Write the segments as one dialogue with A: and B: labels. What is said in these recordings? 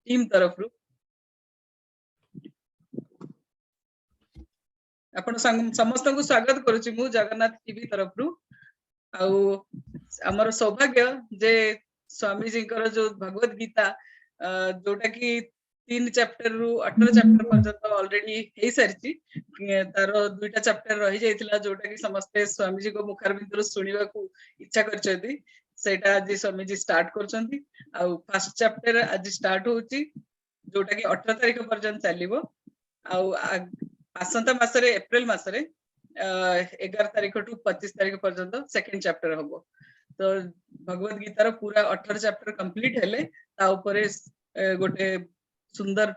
A: Team तरफ रु आपण समस्त को स्वागत करूची मु जगन्नाथ टीवी तरफ रु आमर सौभाग्य जे स्वामी जी जो भगवत गीता जोटा कि 3 चैप्टर रु 18 चैप्टर पर्यंत ऑलरेडी हे सारिची तार दुईटा चैप्टर रही जाइतिला जोटा कि समस्त स्वामी जी को मुखारबिंदु सुनिबा को इच्छा करछथि सेटा आज स्वामी जी स्टार्ट करछथि आ फर्स्ट चैप्टर आज स्टार्ट होची जोटा कि 18 तारिख पर्यंत चलिबो आ आसंता मासरे एप्रिल मासरे 11 तारिख टू 25 तारिख पर्यंत सेकंड चैप्टर हबो तो भगवत गीतार पूरा 18 चैप्टर कंप्लीट हेले ता ऊपर गोटे सुंदर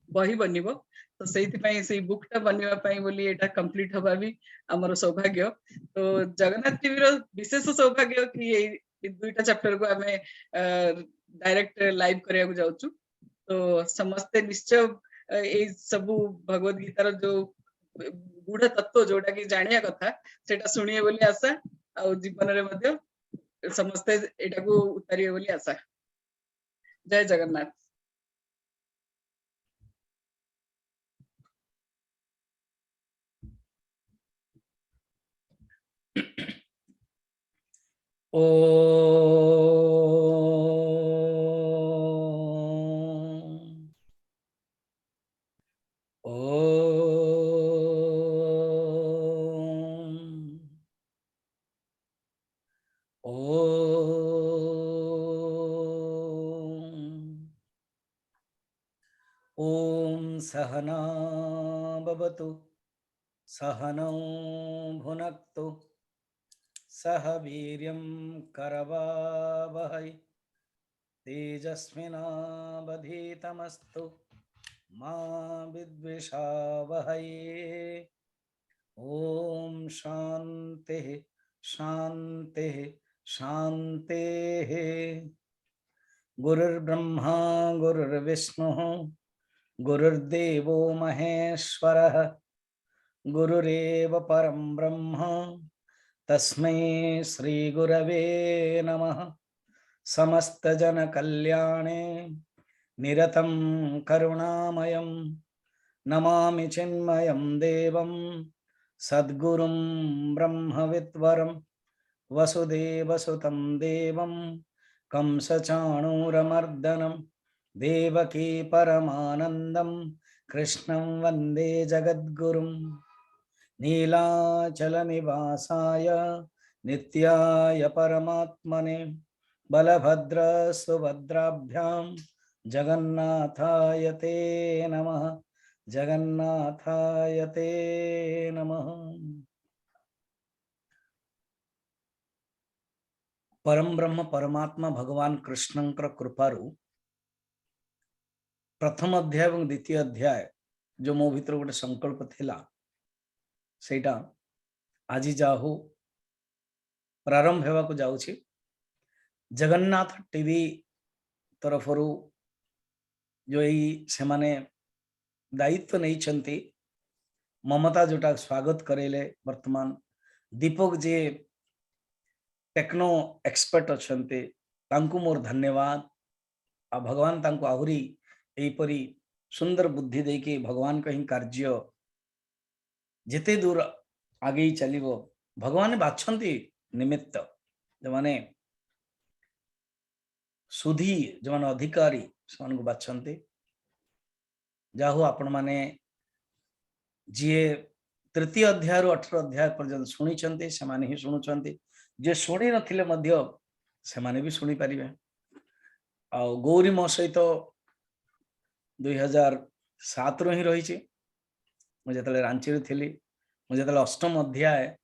A: बही बनिबो तो से बुक टा बनिबा पई बोली एटा कंप्लीट हबा भी हमर सौभाग्य तो जगन्नाथ टीवी रो विशेष सौभाग्य कि ए दुईटा चैप्टर को हमें डायरेक्ट लाइव करिया को जाउछु तो समस्त निश्चय ए सब भगवत गीतार जो गूढ़ तत्व जोटा कि जानिया कथा सेटा सुनिए बोली आशा आ जीवन रे मध्य समस्त एटा को उतारिए बोली आशा। जय जगन्नाथ।
B: ओ ओम सहना भवतु सहनौ भुनक्तु सह वीर्यं करवावहै तेजस्विनावधीतमस्तु मा विद्विषावहै। ओम शांति शांति शांति। गुरुर्ब्रह्मा गुरुर्विष्णु गुरुर्देवो महेश्वरः गुरुरेव परं ब्रह्म तस्मै श्री गुरवे नमः। समस्त जन कल्याणे निरतं करुणामयं नमामि चिन्मयं देवं सद्गुरुं ब्रह्मविद्वरं वसुदेवसुतं देवं कंसचाणूरमर्दनं देवकी परमानन्दं कृष्णं वन्दे जगद्गुरुं। नीलाचलनिवासाय नित्याय परमात्मने बलभद्र सुभद्राभ्यां जगन्नाथाय ते नमः जगन्नाथाय ते नमः। परम ब्रह्म परमात्मा भगवान कृष्णंकर कृपारु प्रथम अध्याय और द्वितीय अध्याय जो मो भीतर गोटे संकल्प थिला सेटा आज जाहु प्रारंभ हेवा को जाउछि। जगन्नाथ टीवी तरफरु जो से माने दायित्व नहीं चंती ममता जोटा स्वागत करेले वर्तमान दीपक जे टेक्नो एक्सपर्ट अच्छे तांकु मोर धन्यवाद आ भगवान तांकु आहुरी एपरी सुंदर बुद्धि देके भगवान कहीं कार्य जिते दूर आगे चलिबो भगवान बाछंती निमित्त जो माने सुधी जो माने अधिकारी सान को बाछंती जाहु आपण माने जे तृतीय अध्याय 18 अध्याय पर्यंत शुणी चंती से माने ही शुणु चंती जे शुणी नथिले मध्य से माने भी शुणी परिबे। आ गौरी मो सहित 2007 रो ही रही छी मुझे तले रांची रे थिली मुझे तले अष्टम अध्याय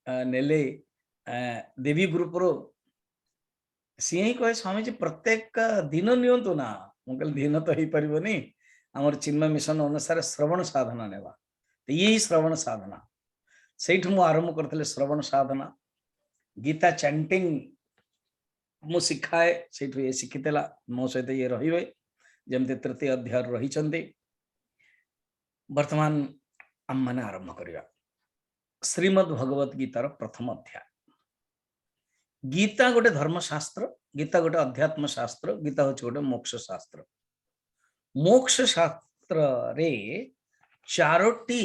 B: नेले देवी ग्रुप रो सी ही कहे स्वामी जी प्रत्येक दिन नियंतु ना मुकल दिन तो ही परिबनी हमर चिन्मय मिशन अनुसार श्रवण साधना नेवा यही श्रवण साधना सेठ मु आरंभ करथले श्रवण साधना गीता चैंटिंग मु सिखाए सेठ ये शिखितेला मो सहित ये रहिबे जमते तृतीय अध्याय रही चंदी। वर्तमान हम माने आरंभ करिया श्रीमद् भगवत गीतार प्रथम अध्याय। गीता गोटे धर्मशास्त्र गीता गोटे अध्यात्म शास्त्र गीता होचे गोटे मोक्ष शास्त्र मोक्ष शास्त्र रे चारोटी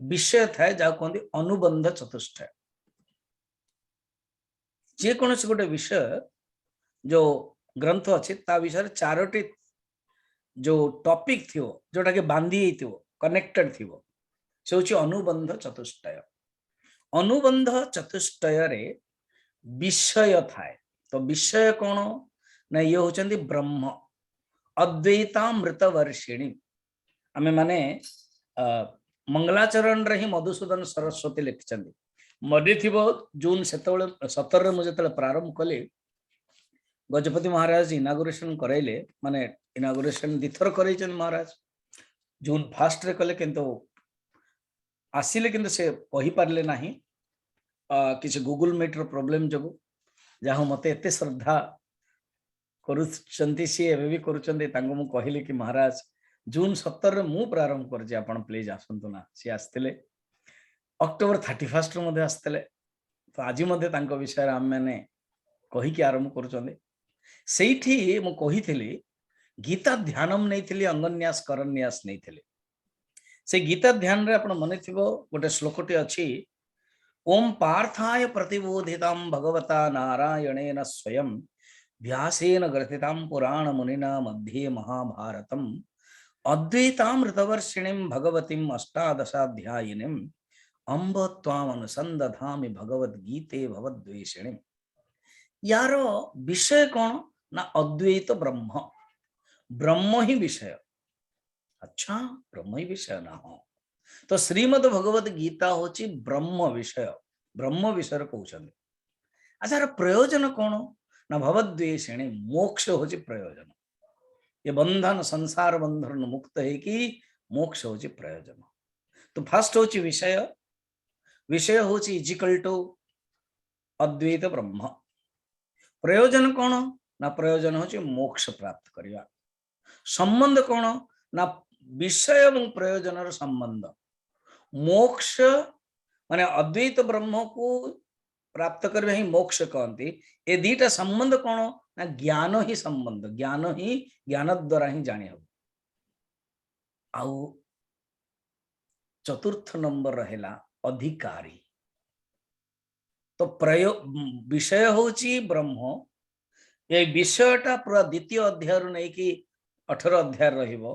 B: विषय थाए जहाँ कहते अनुबंध चतुष्टय। जे कौन से गोटे विषय जो ग्रंथ अच्छी ता विषय चारोटी जो टॉपिक थी जोटा के बांधी कनेक्टेड थी से हूँ अनुबंध चतुष्टय। अनुबंध चतुष्टय रे विषय थाए। तो विषय कौन ना ये होचंदी ब्रह्म अद्वैतामृत वर्षिणी। आमे माने मंगलाचरण रे ही मधुसूदन सरस्वती लिखिछंदी। मरी थिबो जून 17 रे मुझे प्रारंभ कले गजपति महाराज इनागुरेशन कराइले माने इनागुरेशन दिथर करैछन महाराज जून 1 रे कले किंतु आसिले किंतु से कहि पारले नाही किसी गूगल मीट रो प्रॉब्लम जगो जहाँ मते एते श्रद्धा करुचंती सी एबे भी करुचंती तांको मु कहिले कि महाराज जून 17 रे मु प्रारंभ करजे आपण प्लीज आसंतु ना सी आस्तेले अक्टोबर 31 रे मध्ये आस्तेले तो आज मध्ये तांको विषय आम माने कहि कि आरंभ करुचंदे सेठी मु कहिथिली गीता ध्यानम नैथिली अंगन्यास करन्यास नैथिली से गीता ध्यान रे आपण मने थिबो गोटे श्लोकटी अछि ओम पार्थाय प्रतिबोधितां भगवता नारायणेन स्वयं व्यासेन ग्रथितां पुराण मुनिना मध्ये महाभारतम अद्वैतामृतवर्षिणीं भगवतीं अष्टादशाध्यायिनीं अम्ब त्वाम अनुसंदधामि भगवद्गीते भवद्वेषिणीं। यारो विषय कौन ना अद्वैत ब्रह्म ब्रह्म ही विषय। अच्छा ब्रह्म ही विषय ना हो तो श्रीमद् भगवद गीता होची ब्रह्म विषय कहउछन। अच्छा प्रयोजन कौन ना भवद्वेषिणी मोक्ष होची प्रयोजन। ये बंधन संसार बंधन मुक्त है कि मोक्ष होची प्रयोजन। तो फर्स्ट होची विषय होची इजिकल टू अद्वैत ब्रह्म। प्रयोजन कौन ना प्रयोजन होची मोक्ष प्राप्त करिया। संबंध कौन ना विषय एवं प्रयोजन संबंध। मोक्ष माने अद्वैत ब्रह्म को प्राप्त करबे ही मोक्ष कहती। ए दीटा संबंध कौन ना ज्ञान ही संबंध ज्ञान द्वारा ही जानी हो। आउ चतुर्थ नंबर रहेला अधिकारी। तो विषय होची ब्रह्म ये विषयटा पूरा द्वितीय अध्याय रु नहीं कि 18 अध्याय रहिबो।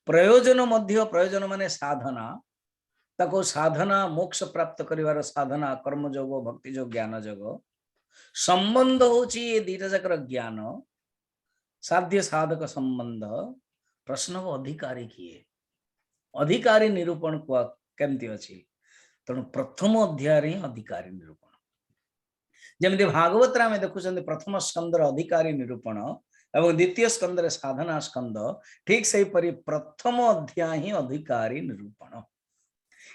B: प्रयोजन मध्य प्रयोजन माने साधना ताको साधना मोक्ष प्राप्त करिवार साधना कर्म जोग भक्ति जोग ज्ञान जोग। संबंध होची ये दीटा जाकर ज्ञान साध्य साधक संबंध। प्रश्न वो अधिकारी किए अधिकारी निरूपण को केमती अछि तेणु प्रथम अध्याय रे अधिकारी निरूपण जमिति भागवत में देखुछन्ते प्रथम स्कंदर अधिकारी निरूपण एवं द्वितीय स्कंदर साधना स्कंद ठीक से परि प्रथम अध्याय ही अधिकारी निरूपण।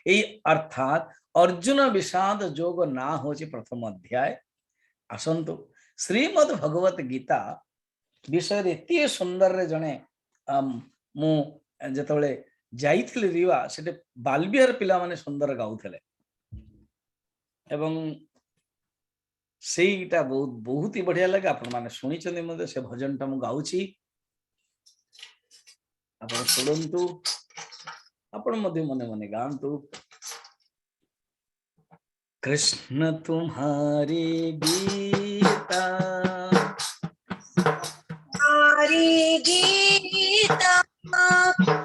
B: ये अर्थात अर्जुन विषाद जोग ना होची प्रथम अध्याय। आसंतु श्रीमद् भगवत गीता विषय एते सुंदर रे जणे मु जेतबेले जाइथिले रिवा सेटे बालबिहार पिला माने सुंदर गाउथले एवं सेईटा बहुत ही बढ़िया लगे। आपण माने सुनी चंदी मते से भजन टा मु गाउची आपण सुनंतु आपण मध्य मने मने गांतु। कृष्ण तुम्हारी गीता
C: हमारी गीता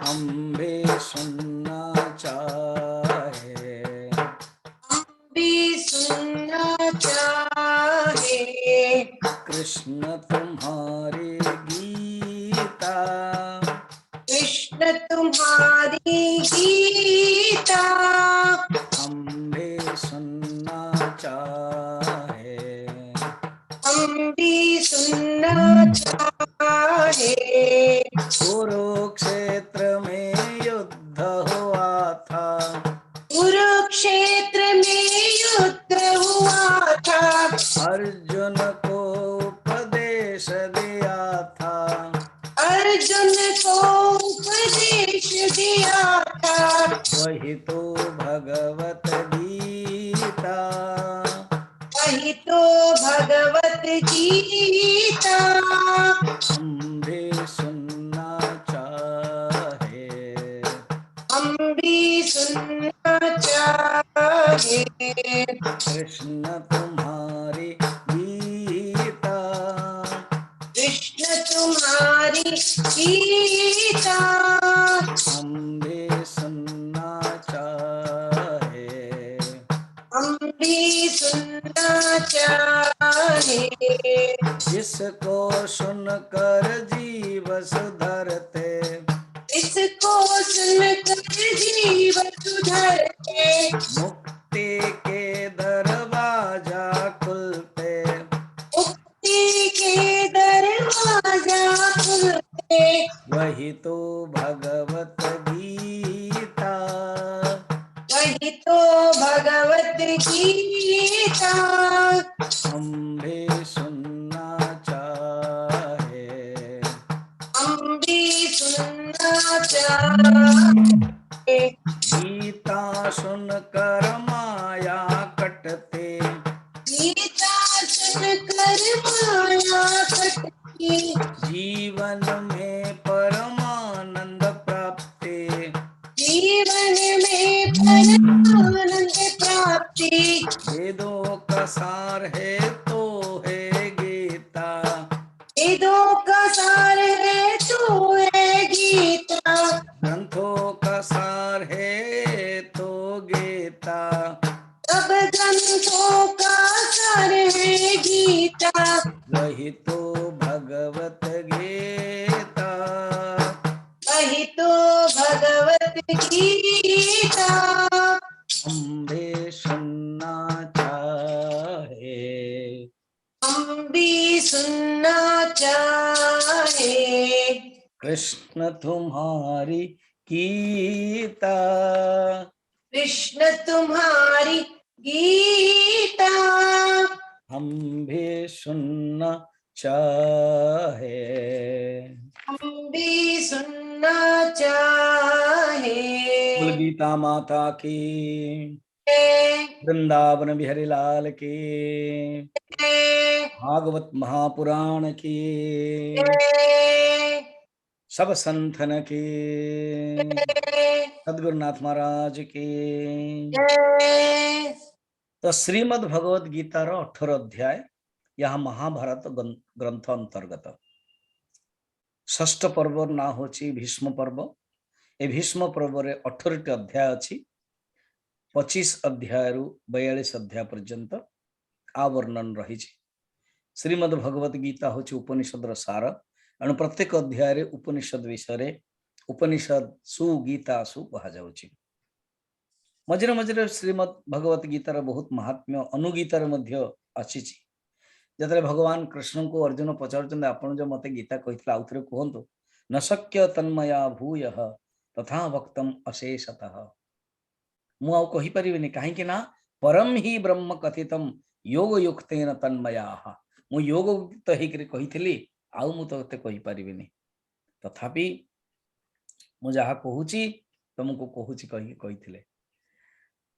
B: हम भी सुनना चाहे
C: हम भी सुनना चाहे।
B: कृष्ण तुम्हारी गीता
C: कृष्ण तुम्हारी गीता
B: हम भी सुनना चाहे
C: हम भी सुनना चाहे।
B: कुरुक्षेत्र में युद्ध हुआ था
C: कुरुक्षेत्र में युद्ध हुआ था
B: अर्जुन को उपदेश दिया था
C: अर्जुन को उपदेश दिया था
B: वही तो भगवत गीता
C: वही तो भगवत गीता
B: हम भी सुनना चाहे। कृष्ण तुम्हारी गीता
C: कृष्ण तुम्हारी गीता
B: हम भी सुनना चाहे,
C: हम भी सुनना चाहे।
B: जिसको सुनकर जीव सुधरते,
C: इसको सुनकर जीव सुधरते,
B: मुक्ति के दरवाजा खुलते,
C: मुक्ति के दरवाजा खुलते।
B: वही तो भगवत गीता,
C: वही तो भगवत गीता
B: हम भी सुनना चाहे,
C: हम भी सुनना चाहे।
B: गीता सुनकर माया कटते,
C: गीता सुनकर माया कटती,
B: जीवन में परमानंद प्राप्ति,
C: जीवन में परमानंद प्राप्ति।
B: वेदों का सार है तो है गीता,
C: वेदों का सार है तो है गीता,
B: ग्रंथों का सार है तो गीता,
C: सब ग्रंथों का सार है गीता।
B: वही तो भगवत गीता,
C: वही तो भगवत गीता
B: हम भी सुनना चाहे,
C: हम भी सुनना चाहे।
B: कृष्ण तुम्हारी गीता,
C: कृष्ण तुम्हारी गीता
B: हम भी सुनना चाहे,
C: हम भी सुनना चाहे।
B: बोल गीता माता की, वृंदावन बिहारी लाल की, भागवत महापुराण की, सब संतन की, सद्गुरुनाथ महाराज की। तो श्रीमद् भगवद गीतार 18 अध्याय यहाँ महाभारत ग्रंथ अंतर्गत षष्ठ पर्व ना होची भीष्म पर्व। ए भीष्म पर्व रे 18 अध्याय अच्छी, 25 अध्याय रु 42 अध्याय पर्यंत आ वर्णन रही। श्रीमद् भगवद गीता होची उपनिषद सार, एणु प्रत्येक अध्याय रे उपनिषद विषय उपनिषद सु गीता सु कहा जाउची। मझे मझे श्रीमद् भगवत गीतार बहुत महात्म्य अनुगीतार मध्य आसीची। जतरे भगवान कृष्ण को अर्जुन पचारुचंद आपण जो मते गीता कहितला आउथरे कहंतु न शक्य तन्मया भूयः तथा वक्तम अशेषतः। मु आउ कहि परिबिनी काहेकि ना परम ही ब्रह्म कथितम योग युक्तेन तन्मयाः। मु योग युक्त हेकरे कहितली आउ मु तते कहि परिबिनी, तथापि मु जहा कहूची तुमको कहूची कहिथिले।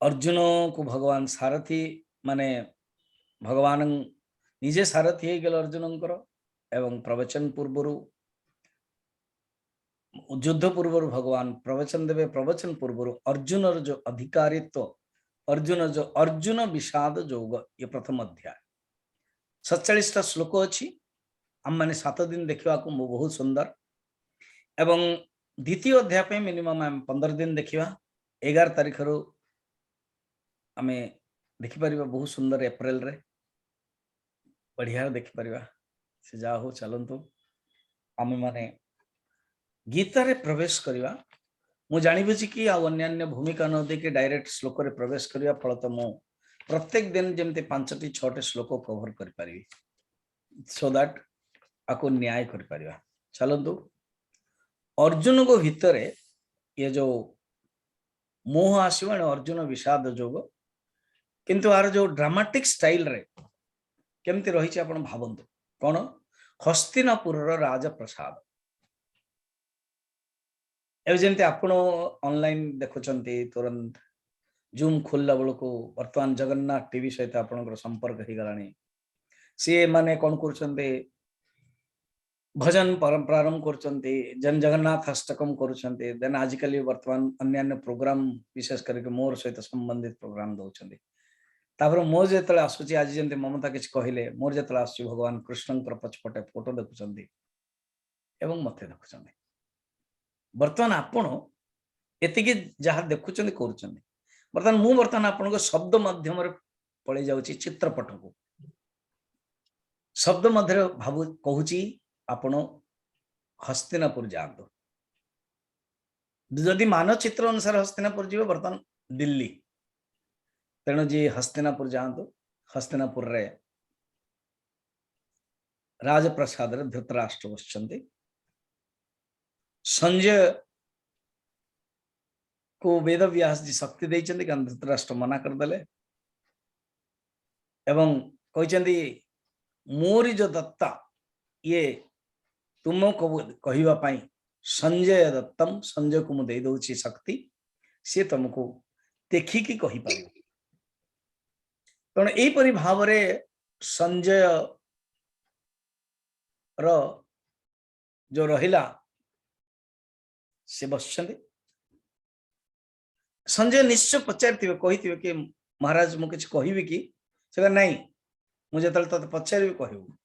B: अर्जुन को भगवान सारथी माने भगवान निजे सारथी हे गेल अर्जुनंकर, एवं प्रवचन पूर्वर युद्ध पूर्वर भगवान प्रवचन देवे, प्रवचन पूर्वर अर्जुन जो अधिकारित्व, अर्जुन जो अर्जुन विषाद जोग, ये प्रथम अध्याय 47 श्लोक अच्छी। आम मैंने 7 दिन देखा बहुत सुंदर, एवं द्वितीय अध्याय पे मिनिमम आम 15 दिन देखा। 11 तारिख रु आम देखिपर बहुत सुंदर एप्रिल रे बढ़िया देखिपर से जा हो। चलतु आम माने गीता रे प्रवेश करवा। मु जानी बुझी कि अन्य भूमिका न देके डायरेक्ट श्लोक रे प्रवेश करवा फल तो मु प्रत्येक दिन जमते 5टी 6टी श्लोक कवर कर पारिबी, सो दैट आको न्याय कर पारिबा। चलतु अर्जुन को भितर ये जो मोह आसो अर्जुन विषाद जोग, किंतु आर जो ड्रामाटिक स्टाइल रे केमती रही आपण भावंतु कौन हस्तिनापुर राजप्रसाद। एमती आपण ऑनलाइन देखुंत तुरंत जूम खोलला बेलू वर्तमान जगन्नाथ टीवी सहित आप संपर्क हो गला। सी माने कौन कर भजन प्रारंभ करचंती जन जगन्नाथ अष्टकम करूछंती देन आजिकली वर्तमान अन्य प्रोग्राम विशेष करके मोर सहित संबंधित प्रोग्राम दउछंती तापर मोर जेतले आसुची आज जेंते ममता किछ कहिले मोर जेतले आसुची भगवान कृष्ण पछपटे फोटो देखुछंती एवं मते देखुछंती वर्तमान आपण एतिके जहा देखुछंती करूछंती वर्तमान मु वर्तमान आपण को शब्द माध्यम रे पळे जाउची चित्रपट को शब्द मध्य भाबु कहूची आपण हस्तिनापुर जातु जदि मानचित्र अनुसार हस्तिनापुर जीव वर्तमान दिल्ली तेणु जी हस्तिनापुर जातु हस्तिनापुर रे राजप्रसाद रे धृतराष्ट्र बसचंती संजय को वेद व्यास जी शक्ति देइचंती कारण धृतराष्ट्र मना कर देले एवं कहचंती मोरी जो दत्ता ये तुमको कहवा पाई संजय दत्तम संजय को मुझे दउची शक्ति से तुमको देखिकी कहि पारिबो तण एई परि भाव रे संजय रो जो रहिला से बसछंती संजय निश्चय पचारथिबे कहिथिबे कि महाराज मु किछ कहिबे कि से नहीं मुझे तल तत पचारबे कहबो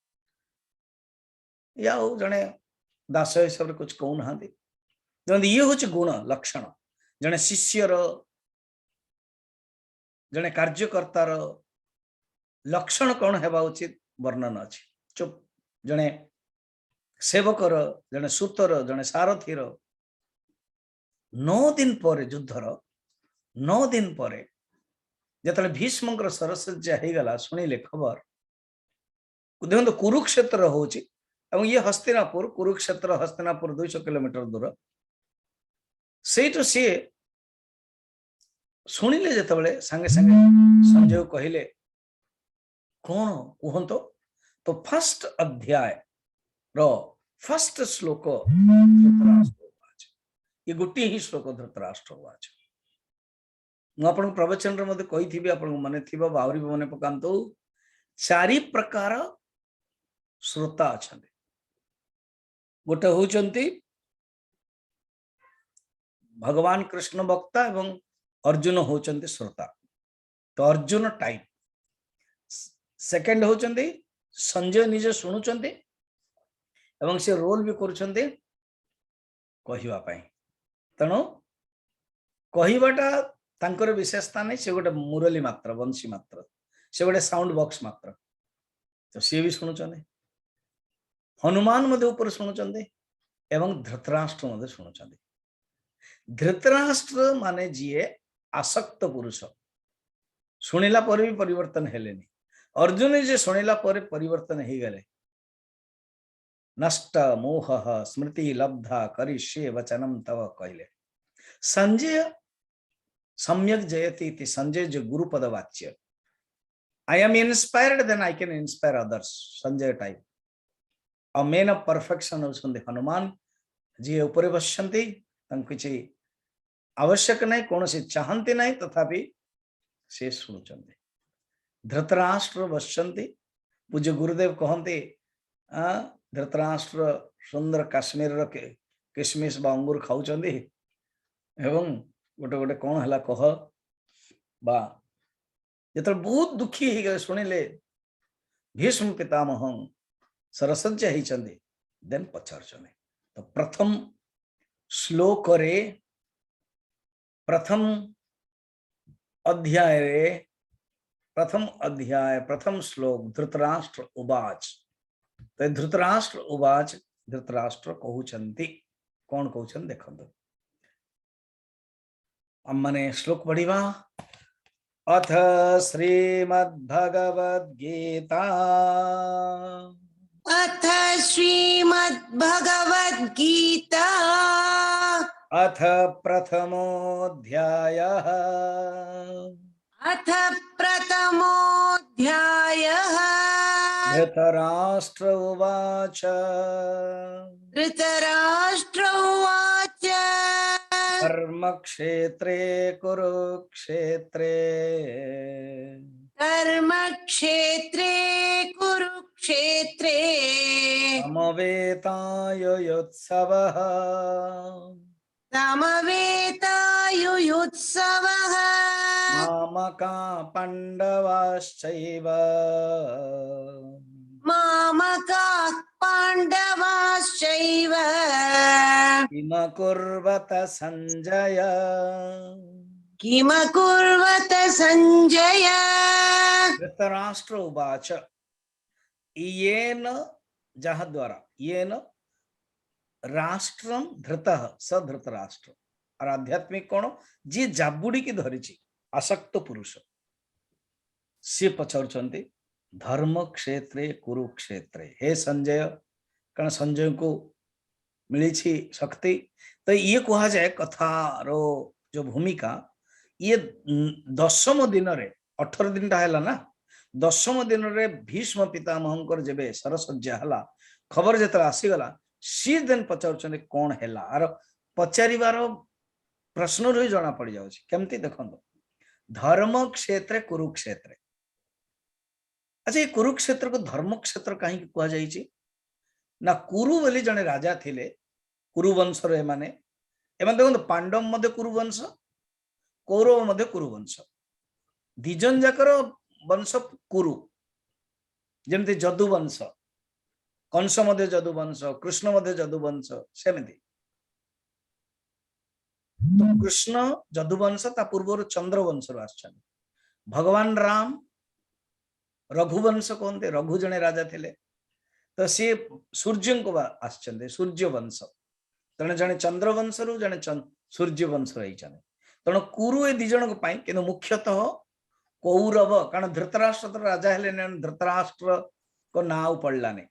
B: या जने दास हिसाब से कुछ कहू ना ये हूँ गुण लक्षण जने शिष्यर जने कार्यकर्तार लक्षण कौन हेबा उचित वर्णन अच्छी चुप जने सेवकर जने सूतर जने सारथीर 9 दिन पर युद्धर 9 दिन पर जतले भीष्मकर सरसज्जा हो गला शुणिले खबर देखो कुरुक्षेत्र होची एवं ये हस्तिनापुर कुरुक्षेत्र हस्तिनापुर 200 किलोमीटर दूर से शुणिले जिते सांगे सांगे संजय कहले कौन कहतो तो फर्स्ट अध्याय रो फर्स्ट श्लोक धृतराष्ट्र ये गोटे ही श्लोक धृतराष्ट्र वाच मुझे प्रवचन रे कही आपन मन थी आहरी मन पकांतु 4 प्रकार श्रोता अच्छा गोटे होचंती भगवान कृष्ण वक्ता एवं अर्जुन होचंती श्रोता तो अर्जुन टाइप सेकंड होचंती संजय निजे शुणुचंती एवं से रोल भी करूचंती कहिवा पई तणो कहिबाटा तांकर विशेषता नहीं से गोटे मुरली मात्र बंशी मात्र से गोटे साउंड बॉक्स मात्र तो सी भी शुणुचंती हनुमान मध्य ऊपर शुणुचंती एवं धृतराष्ट्र मध्य शुणुचंती धृतराष्ट्र माने जीए आसक्त पुरुष शुणिला पर भी परिवर्तन हेलेनी अर्जुन जे शुणिला पर परिवर्तन हो गले नष्ट मोह स्मृति लब्धा करिष्ये वचनम तव कहले संजय सम्यक जयति इति संजय जो गुरुपद वाच्य I am inspired then I can inspire others Sanjay type a man of perfection होछंती हनुमान जी ऊपर बसछंती किसी आवश्यक नहीं कौन से चाहती नहीं तथापि से शुणुचंती धृतराष्ट्र बसछंती पूज्य गुरुदेव कहते धृतराष्ट्र सुंदर काश्मीर किशमिश बा अंगूर खाऊचंती एवं गोटे गोटे कौन है कह बा जो बहुत दुखी हो गए शुणिले भीष्म पितामह सरसज्जा होती देन पचार तो प्रथम श्लोक रे प्रथम अध्याय प्रथम श्लोक धृतराष्ट्र उवाच तो धृतराष्ट्र उवाच धृतराष्ट्र कहउचंती कौन कहउचन देखंतु अम्मने श्लोक पढ़िबा अथ श्रीमद्भगवद्गीता
C: अथ श्रीमद्भगवद्गीता
B: अथ प्रथमोऽध्यायः
C: अथ प्रथमोऽध्यायः
B: धृतराष्ट्र उवाच
C: धृतराष्ट्र उवाच
B: कर्मक्षेत्रे कुरुक्षेत्रे
C: कर्मक्षेत्रे कुरुक्षेत्रे
B: समवेतायुत्सवः
C: समवेतायुयुत्सवः
B: मामका पाण्डवाश्चैव
C: मामकाः पाण्डवाश्चैव
B: किमकुर्वत सञ्जय
C: किमकुर्वत सञ्जय
B: धृतराष्ट्र उवाच येन जहद्वारा येन राष्ट्रम धृतः स धृतराष्ट्र और आध्यात्मिक कोण जी जाबुड़ी की धरिची आसक्त पुरुष सी पचारुचंती धर्म क्षेत्रे कुरुक्षेत्रे हे संजय कारण संजय को मिली शक्ति तो ये कहा जाए कथार जो भूमिका ये 10म दिन रे 18 दिन है ना 10म दिन रे भीष्म पितामहंकर जेबे सरसज्जा हला खबर जत आसीगला सी दिन पचारुचंती कौन हैला आर पचारिवार प्रश्न रही जना पड़ जाउछि केमती देखंतो धर्म क्षेत्र कुरुक्षेत्र अच्छा ये कुरुक्षेत्र को धर्म क्षेत्र कहीं कहा जाइछि ना कुरु बोली जने राजा थिले कुरु वंश रे माने एमान देखंतो पांडव मध्य कुरु वंश कौरव मध्य कुरु वंश दिजन जाकर वंश कुरु जेमती जदु वंश कंस मध्य जदु वंश कृष्ण मध्य जदु वंश सेमती तो कृष्ण जदुवंश ता पूर्व चंद्र वंश आछन भगवान राम रघुवंश कहते रघु जने राजा थिले तो सी सूर्य को आछन सूर्य वंश तेणु जने चंद्र वंश रु जने सूर्य वंश रही तेणु कुरु ए दिजन को पाई किंतु मुख्यतः कौरव कारण धृतराष्ट्र तो राजा हेले धृतराष्ट्र को नाव पड़लाने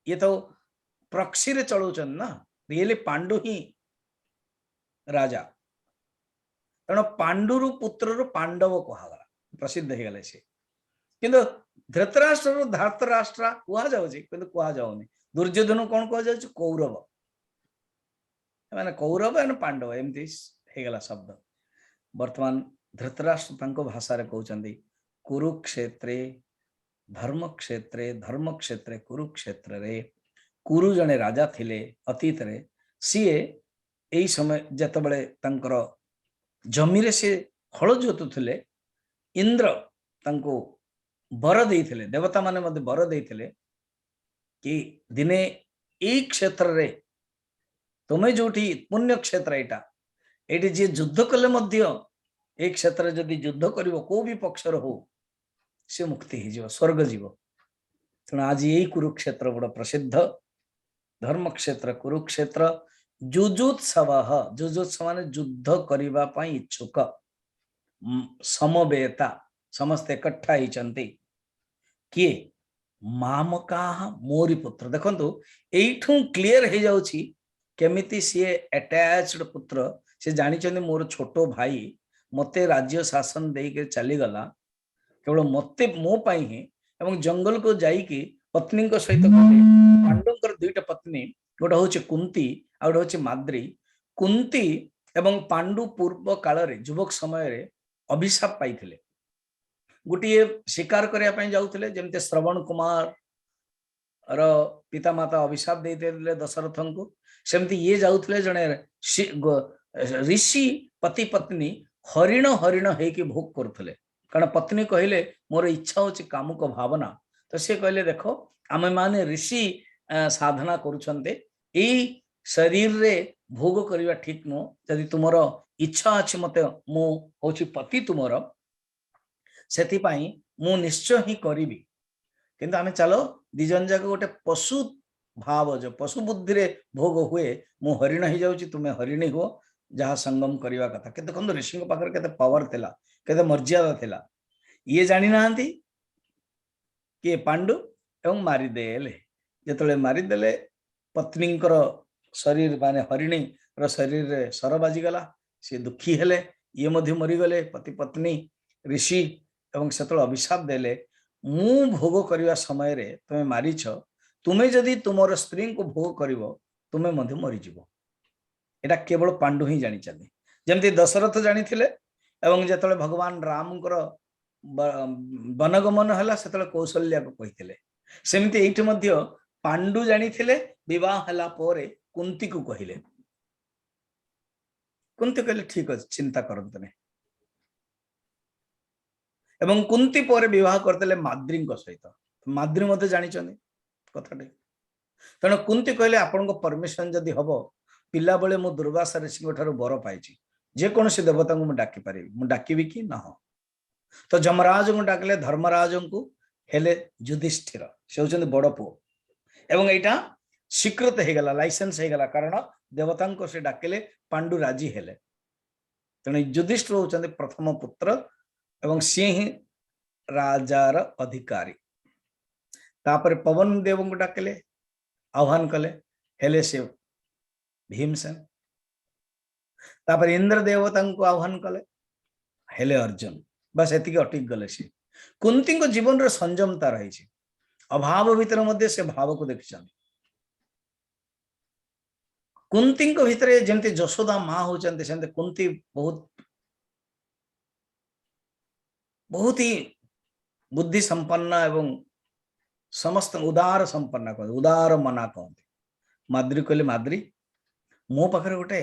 B: ये तो प्रक्षी रे चलौचन ना रियली पांडु ही राजा तेणु पांडुरु पुत्रु पांडव कहगला प्रसिद्ध हो गले से किंतु धृतराष्ट्र धार्तराष्ट्र कह जाऊँगी किंतु कह जाऊनी दुर्योधन कौन कह जाऊँ कौरव माने कौरव एंड पांडव एमती होगला शब्द वर्तमान धृतराष्ट्र तांको भाषा रे कहउचंदी कुरुक्षेत्रे धर्म क्षेत्रे कुरुक्षेत्र रे कुरु जने राजा थिले अतीत रे सीए एई समय जतबेले तांकर जमी रे से हल जोतुले इंद्र तांको बर देइथिले देवता माने मध्य बर देइथिले कि दिने एई क्षेत्र रे तुमे जोठी पुण्य क्षेत्र एटा एटी जे युद्ध कले मध्य एक क्षेत्र जदि युद्ध करिवो को भी पक्षर हो से मुक्ति ही जीव स्वर्ग जीव तेणु आज यही कुरुक्षेत्र बड़ प्रसिद्ध धर्म क्षेत्र कुरुक्षेत्र जुजुत्सव माने युद्ध करबा पई इच्छुक समवेता समस्त इकट्ठा होइचंती किए मामका मोरी पुत्र देखंतु एठू क्लियर हो जाउछि केमिति सीए अटैच्ड पुत्र से जानी मोर छोटो भाई मते राज्य शासन देके चली गला केवल मते मो पाई ही एवं जंगल को जाइकी पत्नी को सहित पांडवकर दुईटा पत्नी गोटे हूँ कुंती आ गोटे हूँ माद्री कुंती एवं पांडु पूर्व काल रे युवक समय रे अभिशाप पाइथिले गोटे शिकार करने जाऊे जमते श्रवण कुमार रो पिता माता अभिशाप देते दशरथ को सेमती ये जाऊे जड़े ऋषि पति पत्नी हरिण हरिण होके भोग करुले कारण पत्नी कहले मोर इच्छा होची कामुक भावना तो सी कहले देखो आमे माने ऋषि साधना करुछन्ते एई शरीर रे भोग करिवा ठीक नो यदि तुमर इच्छा अछि मते मो होची पति तुमर सेति पाई मु निश्चय ही करिवि किंतु आमे चलो दिजन जाक गोटे पशु भाव जो पशु बुद्धि रे भोग हुए मु हरिण ही जाउची तुमे हरिणी हो जहाँ संगम करने कथा के देखो ऋषि पाखे के पावर थिला के मर्यादा थिला ये जानी नांती कि पांडु एवं मारिदेले जिते मारिदेले पत्नी शरीर माने हरिणी शरीर रे सर बाजिगला सी दुखी हेले ये मध्य मरीगले पति पत्नी ऋषि एवं से अभिशाप देले मु भोग करने समय रे तुमे मारिछ तुमे जदि तुमर स्त्री को भोग करिवो तुमे मध्य मरीजिवो एटा केवल पांडु ही जानी जमती दशरथ जानी एवं जतले भगवान राम वनगमन हला से कौशल्या को कही सेमती एठी मध्य पांडु जानी विवाह हला पोरे कुंती को कहले कुंती कहले ठीक अच्छे चिंता करते नहीं एवं कुंती पर विवाह करते माद्री सहित माद्री मत जानी कथा तेणु कुंती कहले आपण परमिशन जदि हम पिला बेले मु दुर्वासा ऋषि बर पाई जेकोसी देवता को डाकी पारि डाकिबी कि ना तो जमराज को डाकिले धर्मराज को हेले युधिष्ठिर से होचंदी बड़ पुओ एवं एटा स्वीकृत हो गला लाइसेंस हो गला कारण देवता को से डाकिले पांडु राजी हेले तेणु युधिष्ठिर होचंदी प्रथम पुत्र एवं सी ही राजार अधिकारी तापर पवन देव को डाकिले आह्वान कले हेले से भीमसेन तापर इंद्र देवता को आह्वान कले हेले अर्जुन बस एति अटिक गले से कुंती को जीवन रे संयमता रही अभाव भीतर मध्य से भाव को देखी कुंती को भीतर जमती यशोदा माँ होचंती सेमती कुंती बहुत बहुत ही बुद्धि संपन्न एवं समस्त उदार संपन्न कहते उदार मना कहते माद्री कहले माद्री मो पाखे गोटे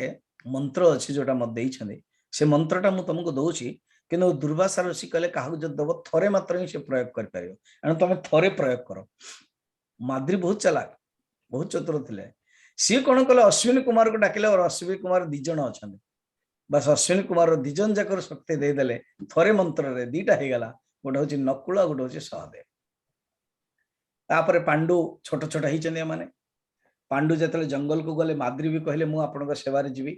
B: मंत्र अच्छी जोटा मत देइछने से मंत्रटा मु तुमको दउछि किंतु दुर्वासा ऋषि कहले काहू जब दब थरे मात्र ही से प्रयोग कर पारियो एणु तुम थरे प्रयोग करो माद्री बहुत चालाक बहुत चतुर थिले सी कोन कहले अश्विनी कुमार को डाकिले और अश्विनी कुमार दि जण अछन बस अश्विनी कुमार दि जण जाकर शक्ति दे देले थरे मंत्र रे दीटा हे गला गोटे होछि नकुल गोटे होछि सहदेव तापर पांडु छोट छोट ही माने पांडु जतले जंगल को गले माद्री भी कहले मु आपन सेवारे जीवी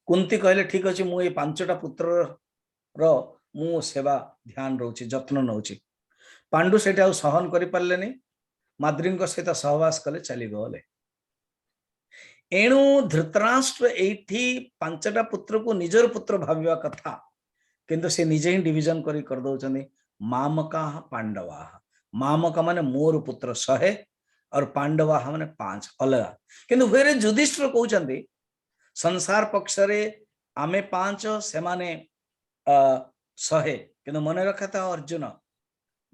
B: कुंती कहले ठीक अछि मु ए पांचटा पुत्र रो मु सेवा ध्यान रोची जत्न नौची पांडु सेटा सहन करि पारलेनी माद्री सहित सहवास कले चली गले एणु धृतराष्ट्र एठी पांचटा पुत्र को निजर पुत्र भाविया कथा किंतु से निजे ही डिविजन कर दौचंदी मामका पांडवा मामका माने मोर पुत्र 100 और पांडवा माने 5 अलग किंतु फेरे युधिष्ठिर कहउचंदी संसार पक्ष रे आमे 5 से माने 100 किंतु मन रखा था अर्जुन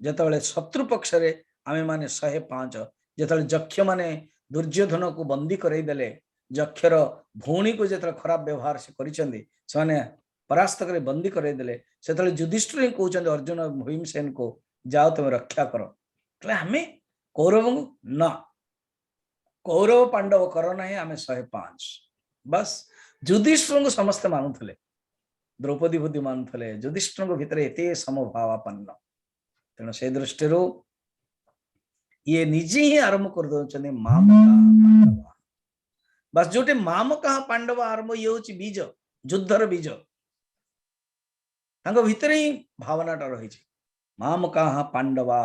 B: जेतबेले शत्रु पक्ष रे आमे माने 105 जेतबेले जक्ष माने दुर्योधन को बंदी करई देले जक्षर भौणी को जेतबेले खराब व्यवहार से करिसंदी से परास्त करे बंदी करई देले सेतबेले युधिष्ठिर कहउचंदी अर्जुन भीमसेन को जाओ तुम रक्षा करो हमें कौरव न कौरव पांडव कर ना आम 105 बस युधिष्ठिर को समस्त मानुले द्रौपदी बुद्धि मानुले युधिष्ठिर भितर एत समभावापन्न तेणु से दृष्टि ये निजे ही आरंभ कर दौरान मामका पांडवा बस जोटे मामका पांडव आरंभ ये हूँ बीज युद्धर बीज भितर ही भावनाटा रही मामका पांडवा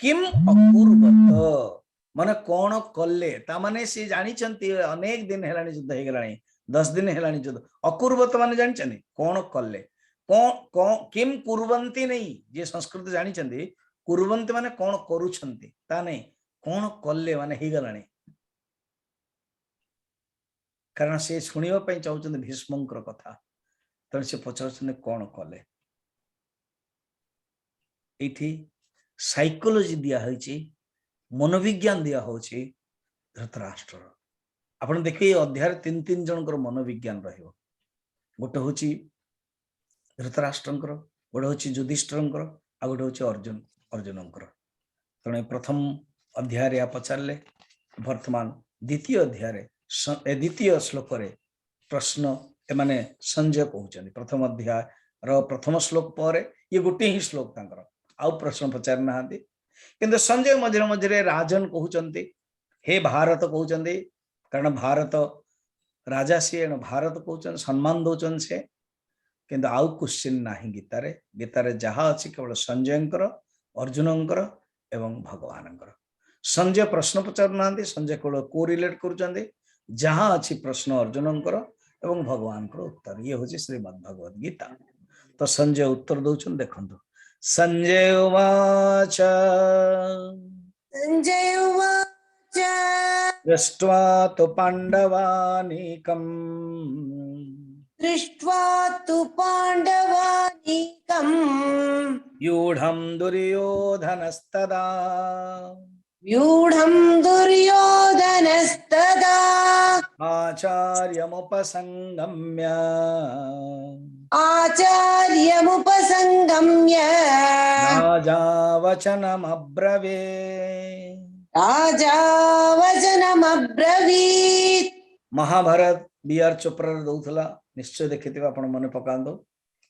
B: किम अकुर्वत माने कौन कले तामाने सी जानी अनेक दिन है युद्ध हो गला 10 दिन है युद्ध अकुर्वत माने जानी कौन कले कौन किम कुर्वंती नहीं जे संस्कृत जानी कुर्वंती माने कौन करुछंती ता नहीं कौन कले माने ही गलानी कारण से शुणिबा पई चाहउछन भीष्मंकर कथा तर से पचारछन कौन कले एठी साइकोलॉजी दिया होची मनोविज्ञान दिया होची धृतराष्ट्र आपण देखिए अध्याय 3 जनकर मनोविज्ञान रहिबो गोटे होची धृतराष्ट्रंकर गोटे होची युधिष्ठिरंकर आ गोटे होची अर्जुनंकर तणे प्रथम अध्याय रे पचारले वर्तमान द्वितीय अध्याय रे द्वितीय श्लोक रे प्रश्न एमाने संजय कहउछन प्रथम अध्याय रो प्रथम श्लोक पर ये गोटे ही श्लोक तांकर आउ प्रश्न पचार ना किंतु संजय मझे मझे राजन कहते हे भारत कहते कारण भारत राजा सी भारत कहते सम्मान दौन से किंतु आउ क्वेश्चन ना गीतारे जहाँ अच्छी केवल संजयंकर अर्जुनंकर एवं भगवान संजय प्रश्न पचार ना संजय केवल कोरिलेट कर जहाँ अच्छी प्रश्न अर्जुनंकर एवं भगवान उत्तर ये हूँ श्रीमद्भगवद गीता तो संजय उत्तर दौन देखो संजय उवाच
C: संजय उवाच
B: दृष्ट्वा तु पाण्डवानीकम्
C: दृष्ट्वा तु पाण्डवानीकम्
B: व्यूढं दुर्योधनस्तदा
C: व्यूढं दुर्योधनस्तदा
B: आचार्यमुपसंगम्य
C: आचार्यमुपसंगम्य
B: राजा वचनमब्रवे
C: राजा वचनमब्रवीत्।
B: महाभारत बीआर चोप्रा दौला निश्चय देखिए आपण मन पकांदो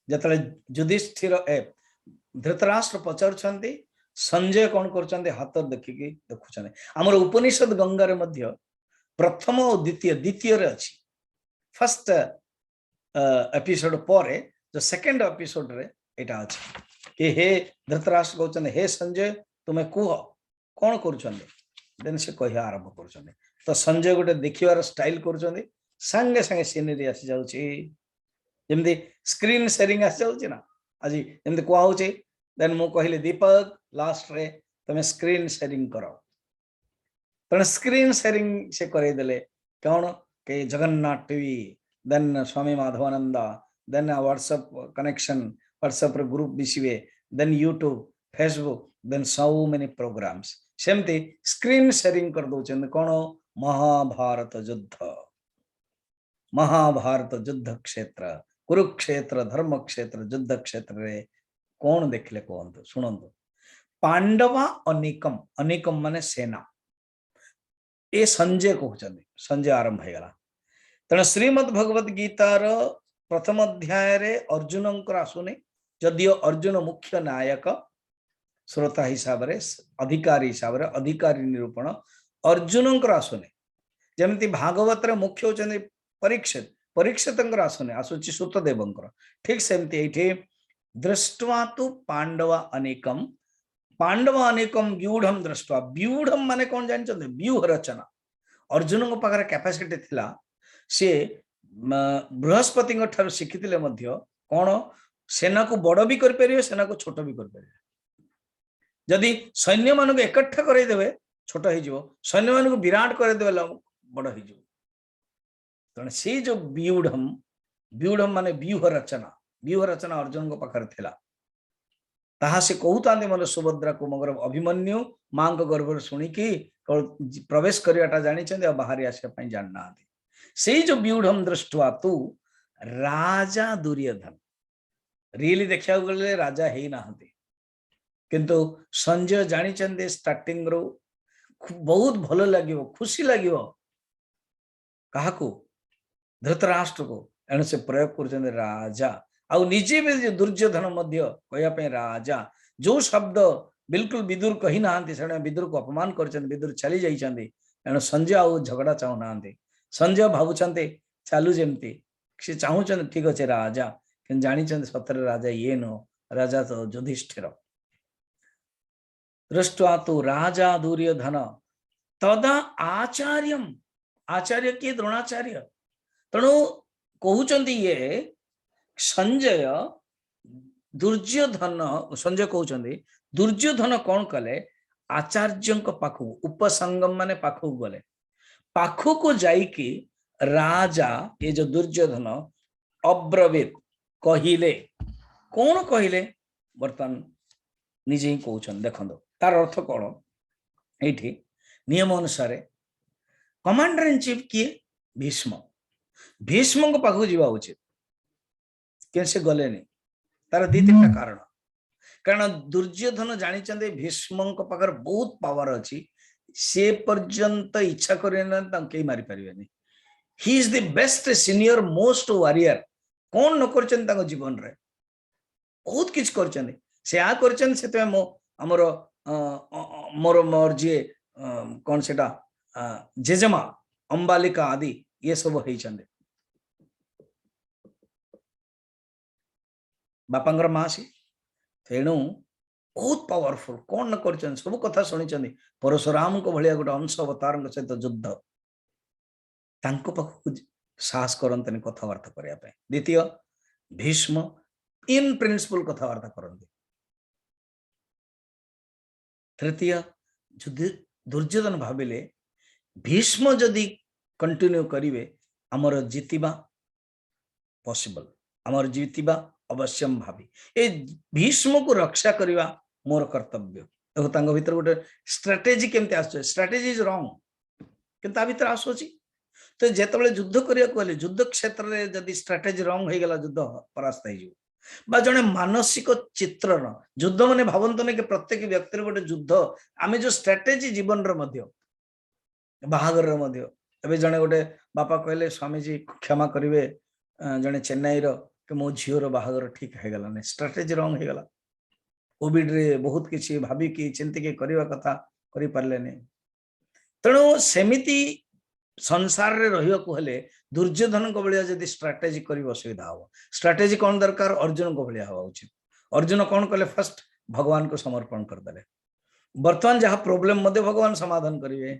B: जतले युधिष्ठिर धृतराष्ट्र पचारुछंती संजय कौन कर हाथ देखिकी देखुछन आमर उपनिषद गंगारे मध्य प्रथम और द्वितीय द्वितीय रे अछि फर्स्ट एपिसोड पर जो सेकंड एपिसोड रे एटा अछि कि हे धृतराष्ट्र कहउछन हे संजय तुमे कुह कौन करूछन देन से कहिया आरंभ करूछन तो संजय गोटे देखिवार स्टाइल करूछन संगे संगे सीनरी आसी जाउछि जेमदी स्क्रीन शेयरिंग आसी जाउछि ना आज जेमदी कुआ होछि देन मु कहिले दीपक लास्ट रे तमे स्क्रीन शेयरिंग करो तने स्क्रीन शेयरिंग से करे देले कौन के Jagannath TV then Swami Madhavananda then WhatsApp connection WhatsApp रे ग्रुप बिसिवे then YouTube Facebook then so many programmes सेमती स्क्रीन शेयरिंग कर दोचन कौन महाभारत युद्ध क्षेत्र कुरुक्षेत्र धर्म क्षेत्र युद्ध क्षेत्र रे कौन देखले कहतु शुणु पांडवा अनिकम अनिकम माने सेना ए संजय कहते संजय आरंभ हो गला तेना श्रीमद भगवद गीतार प्रथम अध्याय रे अर्जुन आसुनी जदियो अर्जुन मुख्य नायक श्रोता हिसाब रे अधिकारी हिसाब रे अधिकारी निरूपण अर्जुन आसुनी जमती भागवत रे मुख्य होचंदी परीक्षित परीक्षित आसुनी आसुची सुतदेवंकर ठीक सेमती एठी दृष्ट्वा तु पांडवा अनेकम व्यूढ़ दृष्टवा व्यूढ़ माने कौन जानते व्यूह रचना अर्जुन को पाखरे कैपेसिटी थिला से बृहस्पति शिखिथिले मध्य कौन सेना को बड़ भी कर परियो सेना को छोट भी कर परियो जदि सैन्य मानक एकठा करे देबे छोट हो जिवो सैन्य मानक विराट करे देबे बड़ हो जिवो तने से जो व्यूढ़ माने व्यूह रचना अर्जुन को पाखरे थिला ताहा से कहता मतलब सुभद्रा को मगर अभिमन्यु मां को गर्भ शुणिकी प्रवेश करवाटा जानी बाहर आसपा जानना से जो व्यूढ़ दृष्टवा तू राजा दुर्योधन रियली देखा गले राजा है ना किंतु संजय जानी स्टार्टिंग रो बहुत भल लगे खुशी लगे क्या धृतराष्ट्र को एणु से प्रयोग कर राजा आउ निजे भी दुर्योधन मध्य कहया राजा जो शब्द बिल्कुल विदुर कही ना विदुर को अपमान कर विदुर चली जाइए एणु संजय आउ झगड़ा चाहू ना संजय भावुंटे चालू जमती से चाहूँ ठीक अच्छे राजा कि जानी सतर राजा ये नो राजा तो युधिष्ठिर दृष्ट्वा तो राजा दुर्योधन तदा आचार्य किए द्रोणाचार्य तेणु कहते ये संजय दुर्योधन संजय कहते दुर्योधन कौन कले आचार्य पाखु उपसंगम माने पाखु गले पाखु को जाइकी राजा ये जो दुर्योधन अब्रवीत कहिले कौन कहिले बर्तमान निजे ही कहते देखो तार अर्थ कौन ये नियम अनुसार कमांडर इन चीफ किए भीष्म को पाखु जावा उचित कैसे गले नहीं तार दी तीन कारण कारण दुर्योधन जानी भीष्म पाखर बहुत पावर अच्छी से पर्यंत इच्छा करें मारी पारे he is the best senior most warrior कौन न कर जीवन रे बहुत किछ कर से आ कर मोर मोर जी कौन से जेजेमा अंबालिका आदि ये सब होइछन्ते बापांगर मासी तेणु बहुत पावरफुल कौन न कर सब कथा शुणी परशुराम को भाया गोटे अंश अवतार सहित युद्ध पाखक साहस करते कथबार्ता करने द्वितीय भीष्म इन प्रिंसिपल कथबार्ता करते तृतीय दुर्योधन भाविले भीष्म जदि कंटिन्यू करिवे आमर जीतिबा पॉसिबल आमर जीतिबा अवश्यम भावी ए भीष्म को रक्षा करवा मोर कर्तव्य देखो तांग भीतर गोटे स्ट्रेटेजी केमते आसो स्ट्रेटेजी इज रॉन्ग किंतु आ भीतर आसुची तो जेतबेले युद्ध करिया कहले युद्ध क्षेत्र रे जदी स्ट्रेटेजी रॉन्ग हो गला युद्ध परास्त हो बा जने मानसिक चित्रण युद्ध माने भावंतने कि प्रत्येक व्यक्ति गोटे युद्ध आमे जो स्ट्रेटेजी जीवन रे मध्य बाहागर रे मध्य एबे जने गोटे बापा कहले स्वामी जी क्षमा करिवे जने चेन्नई रो कि मो झियोर बाहागर ठीक है गला ने स्ट्रेटेजी रॉन्ग हो गला कोविड रे बहुत किछि भाबी कि चिंती के करबा कथा करि परले ने तेणु सेमिति संसार रे रहिया को हेले दुर्योधन को बलिया जदी स्ट्रेटेजी करी असुविधा हो स्ट्रेटेजी कौन दरकार अर्जुन को बलिया हवा उचित अर्जुन कौन कले फर्स्ट भगवान को समर्पण कर देले वर्तमान जहाँ प्रोब्लेम मध्य भगवान समाधान करिवे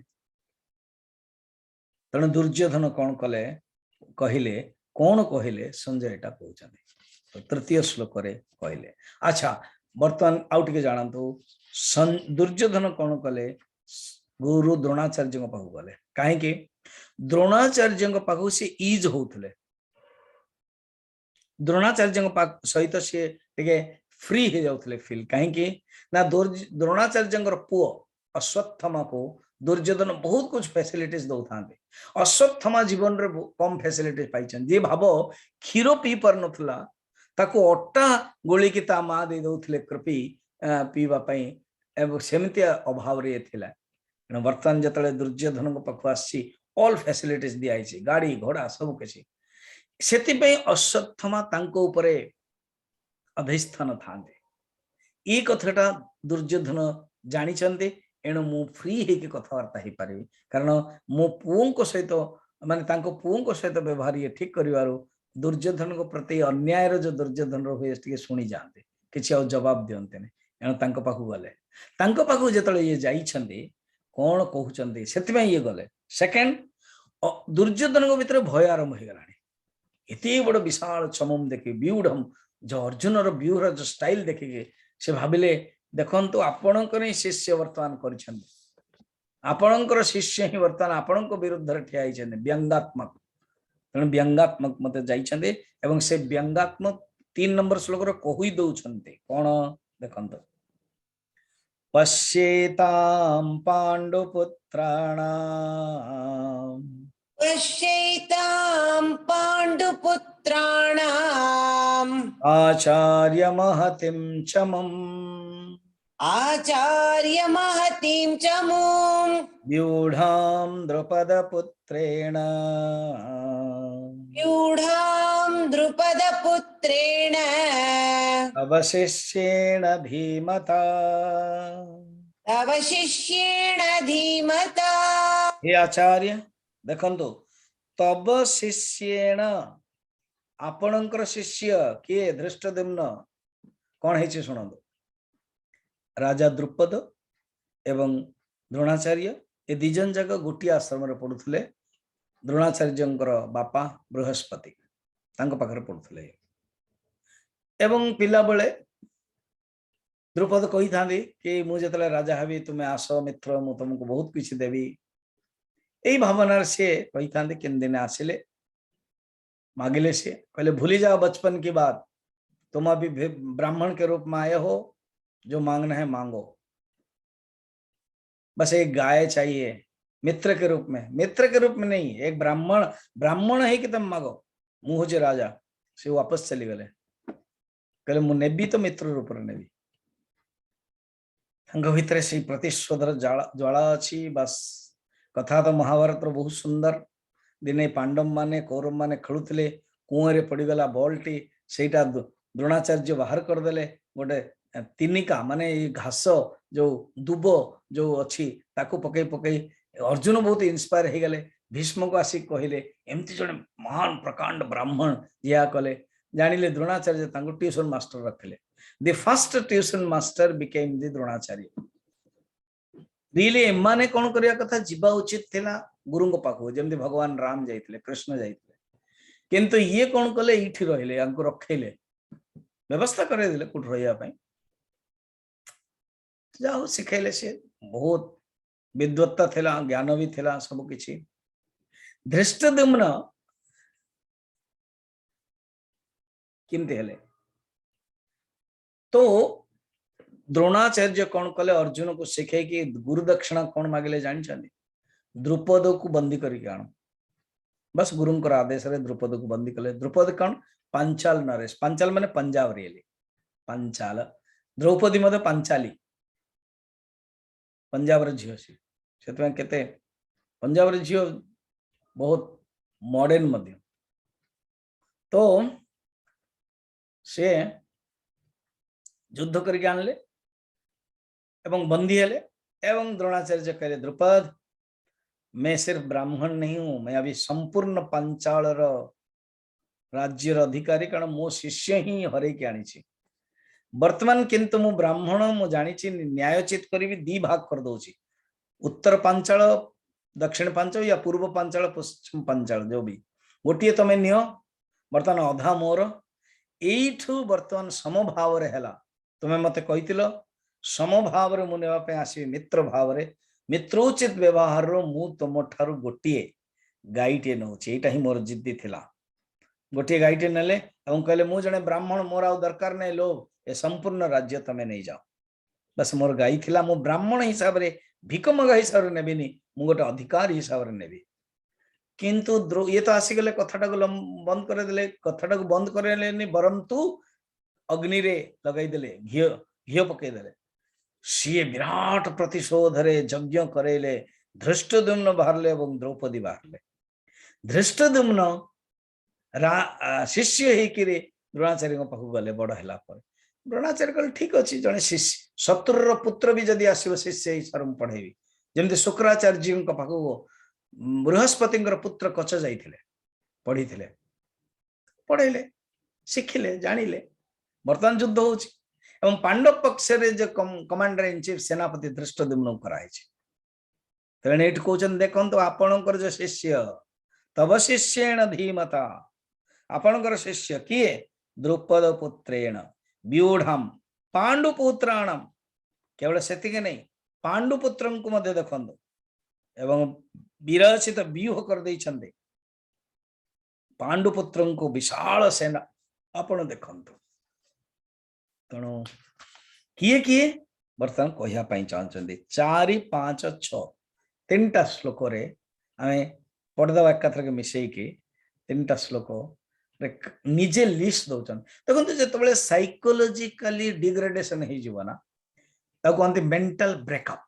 B: तेणु दुर्योधन कौन कले कहिले कौन कहिले संजय एटा कहउछन तो तृतीय श्लोक रे कहिले अच्छा वर्तमान आउट के जानतु दुर्योधन कौन कले गुरु द्रोणाचार्य पाखु गले कहीं द्रोणाचार्य पाखु से ईज होउथले द्रोणाचार्य सहित सी टे फ्री हो जाउथले फील कहीं ना द्रोणाचार्य पुओ अश्वत्थमा को दुर्योधन बहुत कुछ फैसिलिटीज दौ था अश्वत्थमा जीवन रे कम फैसिलिटीज पाइछन जे भाव क्षीर पी पर नथला ताको अट्टा गोली की ता मां दे दउथले कृपी पीवा पई एवं सेमिति अभाव रे थिला वर्तमान जतले दुर्योधन को पाखु आसी ऑल फैसिलिटीज दिया आइछि गाड़ी घोड़ा सब किछि सेति पई अश्वत्थमा तांको उपरे अधिष्ठान थांदे ई कथाटा दुर्योधन जानि चंदे एणु मु फ्री हे के कथावार्ता हे पारिबी कारण मो पुओं को सहित माने तांको पुओं को सहित व्यवहार ये ठीक करिवारो दुर्योधन को प्रति अन्याय रो जो दुर्योधन रो होय के सुनी जानते किछि और जवाब दियंते ने एणु तांको पाखु गले तांको पाखु जेतले ये जाई छंदे कौन कहउचंदे सेति में ये गले सेकंड दुर्योधन को भीतर भय आरंभ हो गलानी एते बड़ विशाल चमम देखि व्यूढम जो अर्जुन रो व्यूर जो स्टाइल देखिके से भाबिले देखंतु आपणकर शिष्य वर्तमान करिछंदे आपणकर शिष्य ही वर्तमान आपणक विरुद्ध रे ठिया आइछंदे व्यंगात्मक तेणु व्यंगात्मक मते जाइछंदे एवं से व्यंगात्मक 3 नंबर श्लोक रो कहि दउछंते कोन देखंतु पश्येतां
C: पाण्डुपुत्राणाम्
B: आचार्य महतिं चमम्
C: आचार्य महतीं च मूं
B: व्यूढां द्रुपदपुत्रेण अवशिष्येण धीमता हे आचार्य देखंतु तब शिष्येण आपणकर शिष्य किए धृष्टद्युम्न कौन है शुणु राजा द्रुपद एवं द्रोणाचार्य ए दिजन जाक गोटे आश्रम रे पढ़ुले द्रोणाचार्य बापा बृहस्पति पाखरे पढ़ुले एवं पिला बेले द्रुपद कही था कि मुझे राजा हबी तुम्हें आस मित्र मु तुमको बहुत किसी देवी यही भावना सी कही था किन दिन आसिले मांगिले सी कहले भूली जाओ बचपन की बात तुम अभी ब्राह्मण के रूप में आए हो जो मांगना है मांगो बस एक गाय चाहिए मित्र के रूप में नहीं एक ब्राह्मण है कि तुम मांगो मुझे राजा से वापस चली गले कहले मु नेबी तो मित्र रूप रे नेबी भीतर से प्रतिशोधर ज्वाला अच्छी बस कथा तो महाभारत बहुत सुंदर दिने पांडव माने कौरव माने खेलुले कुएं रे पड़गला बॉलटी सेटा द्रोणाचार्य बाहर करदेले गोटे तिनिका माने घास जो दुब जो अच्छी ताकू पकई पकई अर्जुन बहुत इंस्पायर हो गले भीष्म को आसिक कहले एमती जड़े महान प्रकांड ब्राह्मण या कले जानिले द्रोणाचार्य तांको ट्यूशन मास्टर रखले the first tuition master became the Dronacharya really एमाने कौन करिया कथा जीवा उचित थिला गुरुंग पाखो जेमती भगवान राम जाइतले कृष्ण जाइतले किंतु ये कौन कले इठी रहिले आंको रखैले व्यवस्था करे दिले कुठ रहिया पई जाओ सिखैले से बहुत विद्वत्ता थिला ज्ञान भी थिला सब किछि धृष्टद्युम्न किमती हेले तो द्रोणाचार्य कौन कले अर्जुन को शिखे कि गुरु दक्षिणा कौन मागिले जानी द्रुपद को बंदी करके आण बस गुरुंकर आदेश रे द्रुपद को बंदी कले द्रुपद कौन पांचाल नरेश पांचाल माने पंजाब रियली पांचाल द्रौपदी मते पांचाली पंजाब रे झियो सी सेतमे केते पंजाब रे झियो बहुत मॉडर्न मध्य तो से युद्ध करके आनले एवं बंदी हेले एवं द्रोणाचार्य कहले द्रुपद मैं सिर्फ ब्राह्मण नहीं हूं मैं अभी संपूर्ण पांचाल राज्यर अधिकारी कारण मो शिष्य ही हरे के आनी वर्तमान किंतु मु ब्राह्मण मु जानी न्यायोचित करी दी भाग कर दौची उत्तर पांचाल दक्षिण पांचाल या पूर्व पांचाल पश्चिम पांचाल जो भी गोटे तमें नियो बर्तमान अधा मोर एठू वर्तमान समभाव है तुम्हें मत कही समभाव मुझे आसि मित्र भाव मित्रोचित व्यवहार मु तुम ठारू गोटे गाईटे नौ ही मोर जिद्दी थिला गोटे गाईटे नेले कहले मु जने ब्राह्मण मोर आ दरकार नहीं लोभ ए संपूर्ण राज्य तमें नहीं जाओ बस मोर गाई थिला मु ब्राह्मण हिसाब रे भिकमग हिसाब रे नेबिनी मु गोटे अधिकार हिसाब रे नेबी किंतु ये तो आसीगले कथाटा को बंद कर देले कथाटा को बंद करे बरंतु अग्नि रे लगाई देले घी घी पकई देले सी विराट प्रतिशोध रे यज्ञ करेले धृष्टद्युम्न बाहरले एवं द्रौपदी बाहरले धृष्टद्युम्न शिष्य हेकिरे द्रोणाचार्य पाखु गले बड़ हैला पर द्रोणाचार्य कहले ठीक अछि जने शिष्य शत्रुर पुत्र भी जदि आसीबो शिष्य हिसाब में पढ़ेबी जेमति शुक्राचार्य पाखु बृहस्पति पुत्र कच जाइथिले पढ़ी पढ़ेले शिखिले जानिले वर्तमान युद्ध होछि एवं पांडव पक्ष रे जो कमांडर इन चीफ सेनापति धृष्टद्युम्न कराई छै तेणे एठ कहउछन देखंतु आपणकर जो शिष्य तव शिष्येण धीमता आपणकर शिष्य किए द्रुपद पुत्रेण व्यूढ़म पांडुपुत्राणम केवल सेतिके नहीं पांडुपुत्रं को मध्य देखंतु एवं विरचित व्यूह कर देइछन्ते पांडुपुत्रं को विशाल सेना आपण देखंतु तेणु किए किए बर्तमान कहया पई चाहछन्ते 4 5 6 तीनटा श्लोक रे आमे पढ़दवा एकाथरके मिसई के तीनटा श्लोक रे निजे लिस्ट दउछन देखंतु जेतबेले साइकोलॉजिकली डिग्रेडेशन हे जीवना ताको कहते मेंटल ब्रेकअप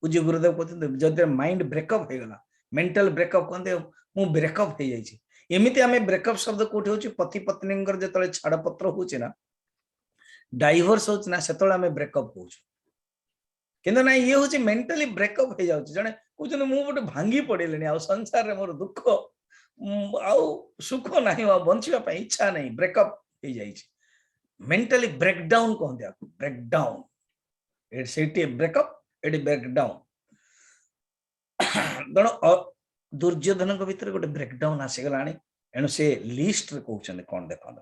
B: पूज्य गुरुदेव कहते जदि माइंड ब्रेकअप हो गला मेंटल ब्रेकअप कहते मु ब्रेकअप हो जाइए एमती आम ब्रेकअप शब्द कौटे हूँ पति पत्नी जो छाड़पत्र हो डाइवोर्स हो से ब्रेकअप हो कि ना ये हूँ मेंटली ब्रेकअप हो जाए जड़े कहते मुझे गोटे भांगी पड़े आ संसार में मोर दुख आउ सुख ना बंचापी इच्छा नहीं ब्रेकअप हो जाए मेंटली ब्रेकडाउन कहते ब्रेकडाउन से ब्रेकअप एटी ब्रेकडाउन दुर्योधन भीतर गोटे ब्रेकडाउन आसीगला एणु से लिस्ट रे कहउछन कोन देखन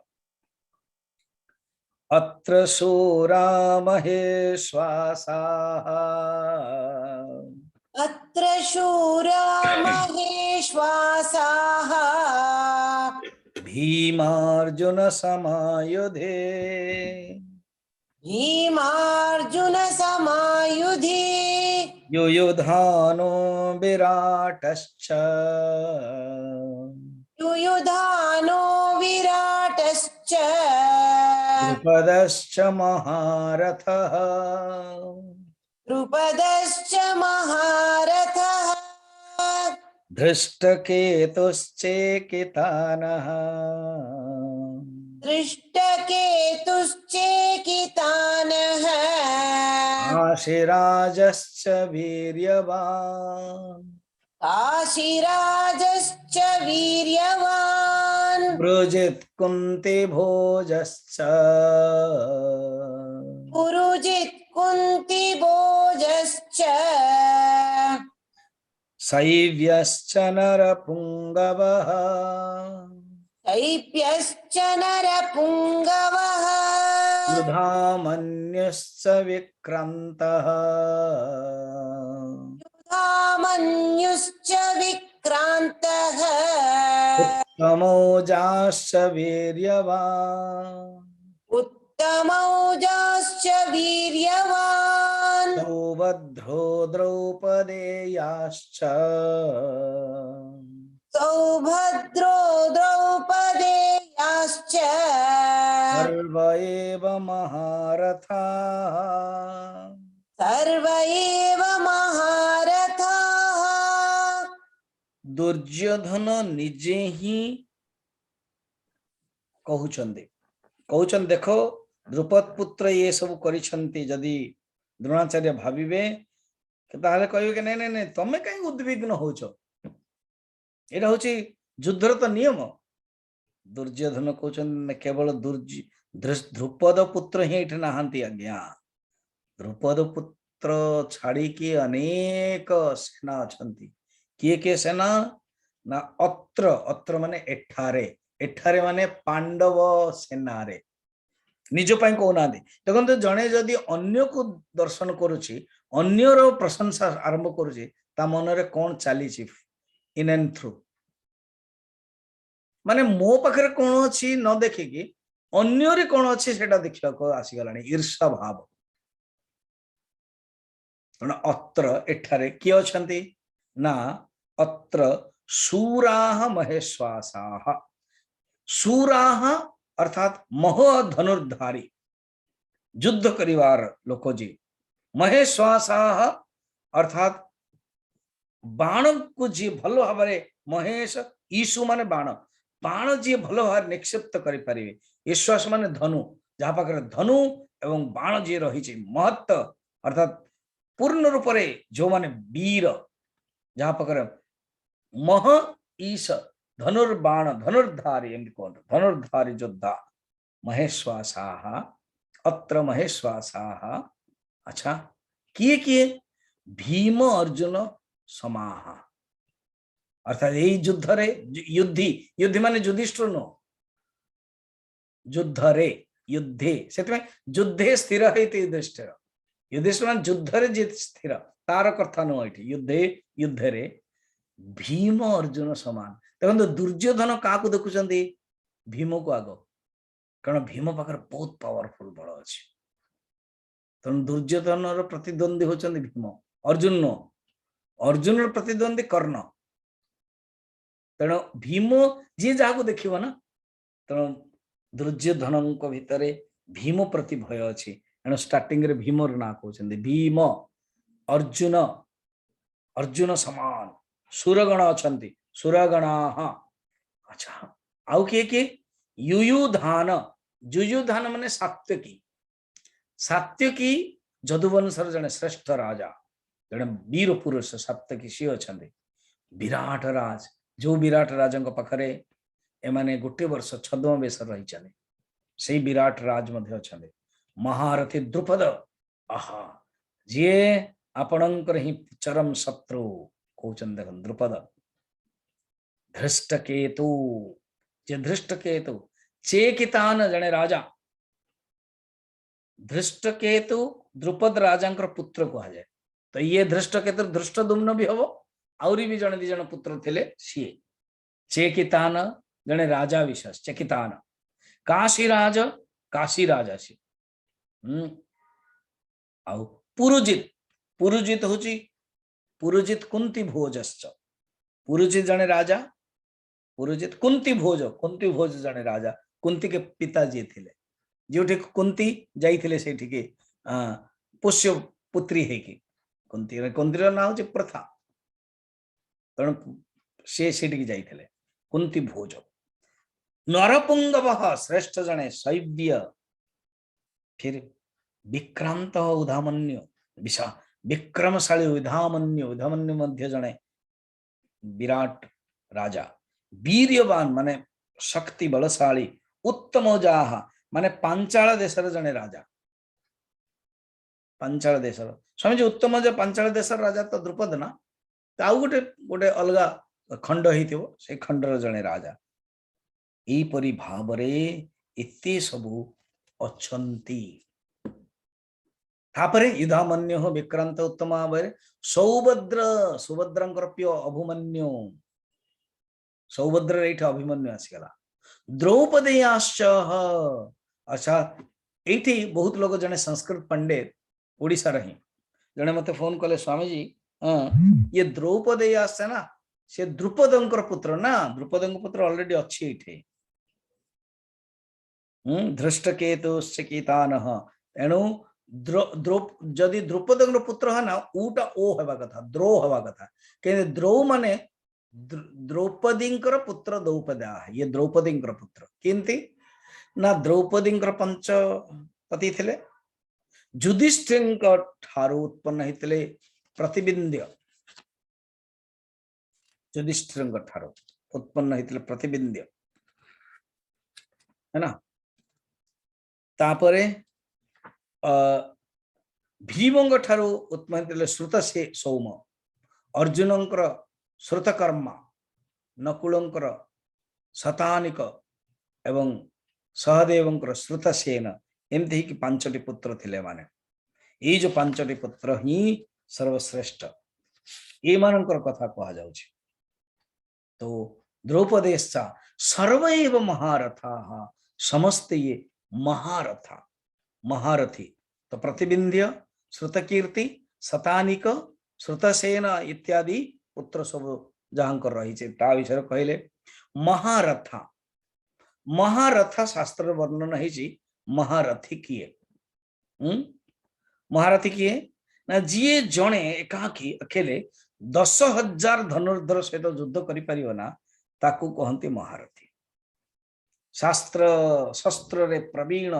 B: अत्र शूरा महेश्वासा
C: अत्र शूरा महेश्वासाः
B: भीमार्जुन समायुधे
C: भीमार्जुन समायुधे
B: युयुधानो विराटश्च
C: युयुधानो विराटश्च
B: द्रुपदश्च महारथः
C: द्रुपदश्च महारथः
B: धृष्टकेतुश्चेकितानः
C: दृष्टकेतुश्चेकितानः
B: काशीराजश्च वीर्यवान्
C: काशीराजश्च वीर्यवान्
B: ब्रुजित् कुन्तिभोजश्च
C: पुरुजित् कुन्तिभोजश्च
B: शैव्यश्च नरपुङ्गवः
C: शैब्यश्च नरपुङ्गवः
B: युधामन्युश्च विक्रान्तः
C: युधामन्युश्च विक्रान्तः
B: तमोजाश्च वीर्यवान्
C: उत्तमौजाश्च वीर्यवान्
B: सौभद्रो द्रौपदेयाश्च
C: सौभद्रो द्रौपदेयाश्च
B: सर्व एव महारथाः
C: सर्व एव महारथाः
B: दुर्योधन निजे ही कहउछन देखो द्रुपद पुत्र ये सब करिछंती जदि द्रोणाचार्य भाविबे ताहले कहबे कि नहीं नहीं नहीं तमे कहीं उद्विग्न होछ एटा होची युद्धर तो नियम दुर्योधन कहउछन केवल ध्रुपद पुत्र ही एठ नाहंती आज्ञा ध्रुपद पुत्र छाड़ी की अनेक सेना अछंती किए सेना ना अत्र अत्र माने एठारे एठारे माने पांडव सेना रे निज पाई कहना देखते जड़े जदि अन्य को दर्शन करुच्ची अन्यर प्रशंसा आरंभ करुच्ची ता मन रे कौन चली इन एंड थ्रू माने मो पाखे कौन अच्छी न देखिकी अन्य कौन अच्छी सेटा देखा आसीगला ईर्षा भाव अत्र एठारे किए अछंती ना अत्र शूराः महेश्वासाः शूराः अर्थात मह धनुर्धारी युद्ध करिवार लोक जी महेश्वासाः अर्थात बाण को जी भल भाव महेश ईशु माने बाण बाण जी भल भाव निक्षिप्त करि परिवे ईश्वास माने धनु जहाँ पाखे धनु एवं बाण जी रही महत्व अर्थात पूर्ण रूप से जो माने वीर जहाँ पाखे मह ईश धनुर्बाण धनुर्धारी एमती कहते धनुर्धारी योद्धा महेश्वासाः अत्र महेश्वासाः अच्छा किए किए भीम अर्जुन समाः अर्थात यही युद्ध रे युद्धि युद्धि माने युधिष्ठिर नो युद्ध रे युद्धे से युद्धे स्थिर है युधिष्ठिर युधिष्ठिर मान युद्ध रे जे स्थिर तार कथा नो ये युद्धे युद्ध रे भीम अर्जुन समान देखो दुर्योधन क्या देखुं भीम को आग कारण भीम पाखे बहुत पावरफुल बल अच्छी तेणु दुर्योधन प्रतिद्वंदी होचंदी भीम अर्जुन नो अर्जुन प्रतिद्वंदी कर्ण तेणु भीम जी जहाँ देखिब ना तेणु दुर्योधन भितर भीम प्रति भय अच्छी तेणु स्टार्टिंग रे भीम ना कहते भीम अर्जुन अर्जुन समान सुरगण अछंती सुरगणा अच्छा आउ किए युयुधान युयुधान माने सात्यकी जदुवंशर जने श्रेष्ठ राजा जने वीर पुरुष सात्यकी सी अच्छा विराट राज जो विराट राजा पाखरे एमाने गोटे वर्ष छद्म बेस रही से विराट राज अच्छा महारथी द्रुपद आहा जी आपणकर ही चरम शत्रु कहते देख द्रुपद धृष्टकेतु जे धृष्टकेतु चेकितान जने राजा धृष्टकेतु द्रुपद राजा पुत्र कह जाए तो ये धृष्टकेतु धृष्टदुम्न भी हम आउरी भी जने दी जन पुत्र थिले सी चेकितान जने राजा विशेष चेकितान काशीराज सी आउ पुरुजित पुरुजित होची पुरुजित कुंती भोजश्च पुरुजित जने राजा पुरुजित कुंती भोज जने राजा कुंती के पिताजी थिले जो कुंती जाइथिले सेठी के पुष्य पुत्री है कि कुंती कुंतीर ना हो प्रथा तेणु से सेठी जाइथिले कुंती भोज नरपुंगव श्रेष्ठ जने शैव्य फिर विक्रांत उधामन्यु विशा विक्रमशाली उधामन्यु मध्य जने विराट राजा वीर्यवान माने शक्ति बलशाली उत्तमजाह माने पांचाल देशर जने राजा पांचाल देशर स्वामी जी उत्तमजा पांचाल देशर राजा तो द्रुपद ना तो आउ गोटे गोटे अलग खंड होइथिबो से खंडर जने राजा एई परि भावरे एते सबु अछंती तापरे युधामन्यु विक्रांत उत्तम भाव सौभद्र सुभद्रंकर प्रिय अभिमन्यु सौभद्र एठी अभिमन्यु आसीगला द्रौपदीयाश्च अच्छा एठी बहुत लोग जने संस्कृत पंडित ओडिसा रही जने मते फोन कले स्वामी जी ये द्रौपदीयाश्च ना से द्रुपदंकर पुत्र ना द्रुपदंकर पुत्र ऑलरेडी अच्छी एठी धृष्टकेतुश्च कीतानः एणु जदि द्रुपदंकर पुत्र है ना ऊटा ओ हवा कथा द्रौ हवा कथा कहीं द्रौ माने द्रौपदींकर पुत्र द्रौपदा ये द्रौपदींकर पुत्र किंति ना द्रौपदींकर पंच पति थिले युधिष्ठिरंकर ठारू उत्पन्न हितले प्रतिबिंध्य युधिष्ठिरंकर ठारू उत्पन्न हितले प्रतिबिंध्य है ना तापरे भीमंग ठारू उत्पन्न हितले श्रुत से सौम अर्जुनंकर श्रुतकर्मा नकुलंकर शतानिक एवं सहदेवंकर श्रुतसेन एमती कि पांचटी पुत्र थिले माने ये जो पांचटी पुत्र ही सर्वश्रेष्ठ ये मानकर कथा कहा जाउछि तो द्रौपदेश्चा सर्वैव महारथाः समस्त ये महारथा महारथी तो प्रतिबिंध्य श्रुतकीर्ति शतानिक श्रुतसेन इत्यादि पुत्र सब जहांकर रही ता विषय कहले महारथा महारथा शास्त्र वर्णन है महारथी किए महारथी किए ना जी जड़े एकाकी अकेले 10,000 धनुर्धर सहित युद्ध करिपारिबो ना ताकू कहंती महारथी शास्त्र शस्त्र रे प्रवीण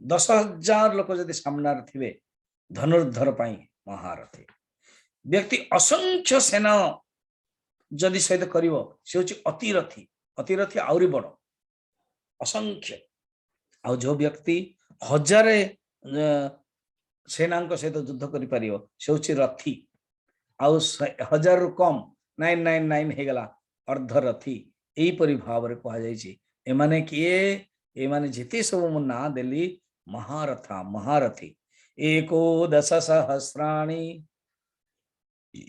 B: 10,000 लोक जदि सामना थे धनुर्धर पाई महारथी व्यक्ति असंख्य सेना जदि सहित करिवो से होची अतिरथी अतिरथी आउरी बड़ असंख्य आ जो व्यक्ति हजारे सेना सहित युद्ध करि परियो से होची रथी आ 1000 रु कम 999 हे गला अर्धरथी एई परि भाव रे कहा जाय छी एमाने किए एमाने जेते सब मु ना देली महारथा महारथी 11,000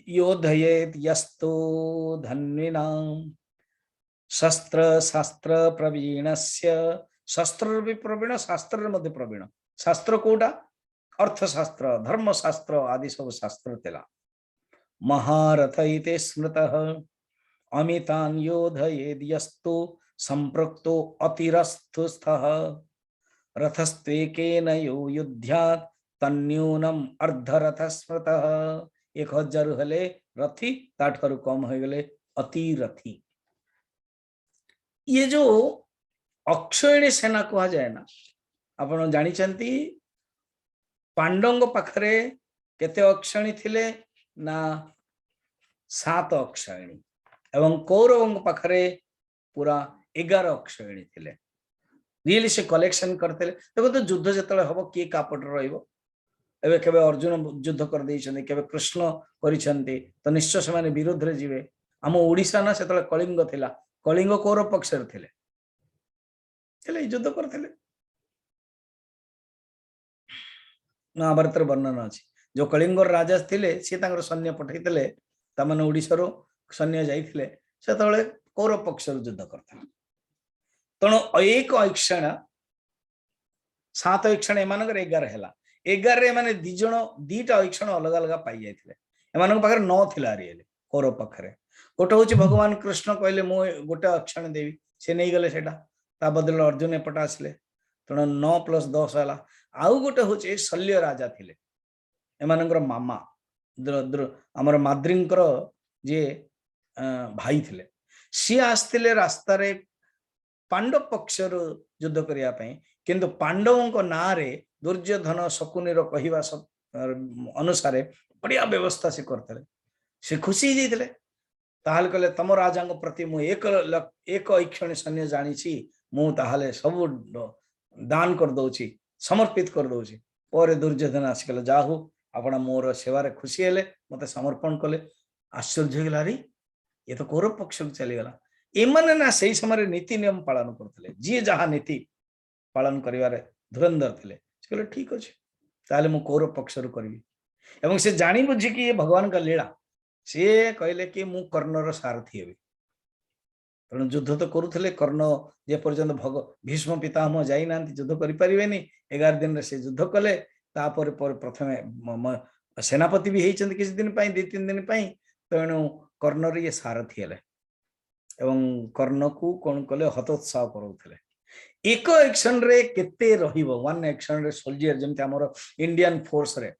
B: योधयेत यस्तो धन्विनाम शस्त्र शास्त्र प्रवीणस्य शस्त्र भी प्रवीण शास्त्र मध्य प्रवीण शास्त्र कोटा अर्थशास्त्र धर्मशास्त्र आदि सब शास्त्र तेला महारथ इते स्मृतः अमितान योधयेद यस्तो संप्रक्तो अतिरस्थस्थः रथस्त्वेकेन यो युध्यात् तन्यूनम अर्धरथ स्मृतः 1000 हेले रथी ताठर कम हो गले अतिरथी ये जो अक्षयणी सेना कहा जाए ना आपण जानी पांडव पाखरे केते अक्षयणी थिले ना 7 अक्षयणी एवं कौरव पाखरे पूरा 11 अक्षयणी थिले रियली से कलेक्शन करते देखो तो युद्ध जतले हबो के कापट रहिबो एबे केबे अर्जुन युद्ध कर दैछन्ते केबे कृष्ण करिसन्ते तो निश्चय से माने विरोध रे जिवे हम ओडिसा ना सेतले कलिंग थिला कलिंग कौरव पक्ष रे थिले चले युद्ध करथिले महाभारत वर्णन अछि जो कलिंगर राजा थिले से तांगर सैन्य पठैथिले त माने ओडिसा रो सैन्य जाइथिले सेतले कौरव पक्ष रे युद्ध करथिले तणो एक ऐक्षण 7 ऐक्षण एमानकर 11 हैला 11 माने दीटा ऐक्षण अलग अलग पाई जाइथिले एमानक पाखरे 9 थिला रियली कौरव पाखरे गोटे होची भगवान कृष्ण कहले मो गोटे अक्षण देवी से नहीं गले सेटा ता बदल अर्जुन एपट आसले तेणु 9 + 10 है आउ गोटे हूँ शल्य राजा थिले एमानकर मामा आमर माद्रींकर जे भाई थिले सी आसते रास्ता रे पांडव पक्ष युद्ध करने किंतु पांडवों ना रे दुर्योधन शकुनी कहवा अनुसार बढ़िया व्यवस्था से करते से खुशी जाते ताहले कहले तम राजा प्रति मु एक ऐक्षण सैन्य जानी मु ताहले सब दान कर दउची समर्पित कर दउची पर दुर्योधन आसिकले जाहु आपण मोर सेवारे खुशी हेले मते समर्पण कले आश्चर्य होगला रे ये तो कौरव पक्ष चली गला एमने ना सही समय नीति नियम पालन करते जी जहाँ नीति पालन करिवारे धुरंधर थिले कहले ठीक अच्छे ताले मु कौरव पक्ष करी एवं से जानी बुझी कि ये भगवान का लीला सी कहले कि मु कर्णर सारथी हेबी तेणु युद्ध तो करुले कर्ण जे पर्यंत भीष्म पितामह जाई ना युद्ध करि परिबेनी 11 दिन रे से युद्ध कले तापर प्रथमे सेनापति भी होती किसी दिन 2-3 दिन तेणु कर्ण ये सारथी हेले एवं कर्ण को कौन कले हतोत्साह करूले एक एक्शन रे केते रहिबो वन एक्शन रे सोल्जर जमते हमर इंडियन फोर्स रे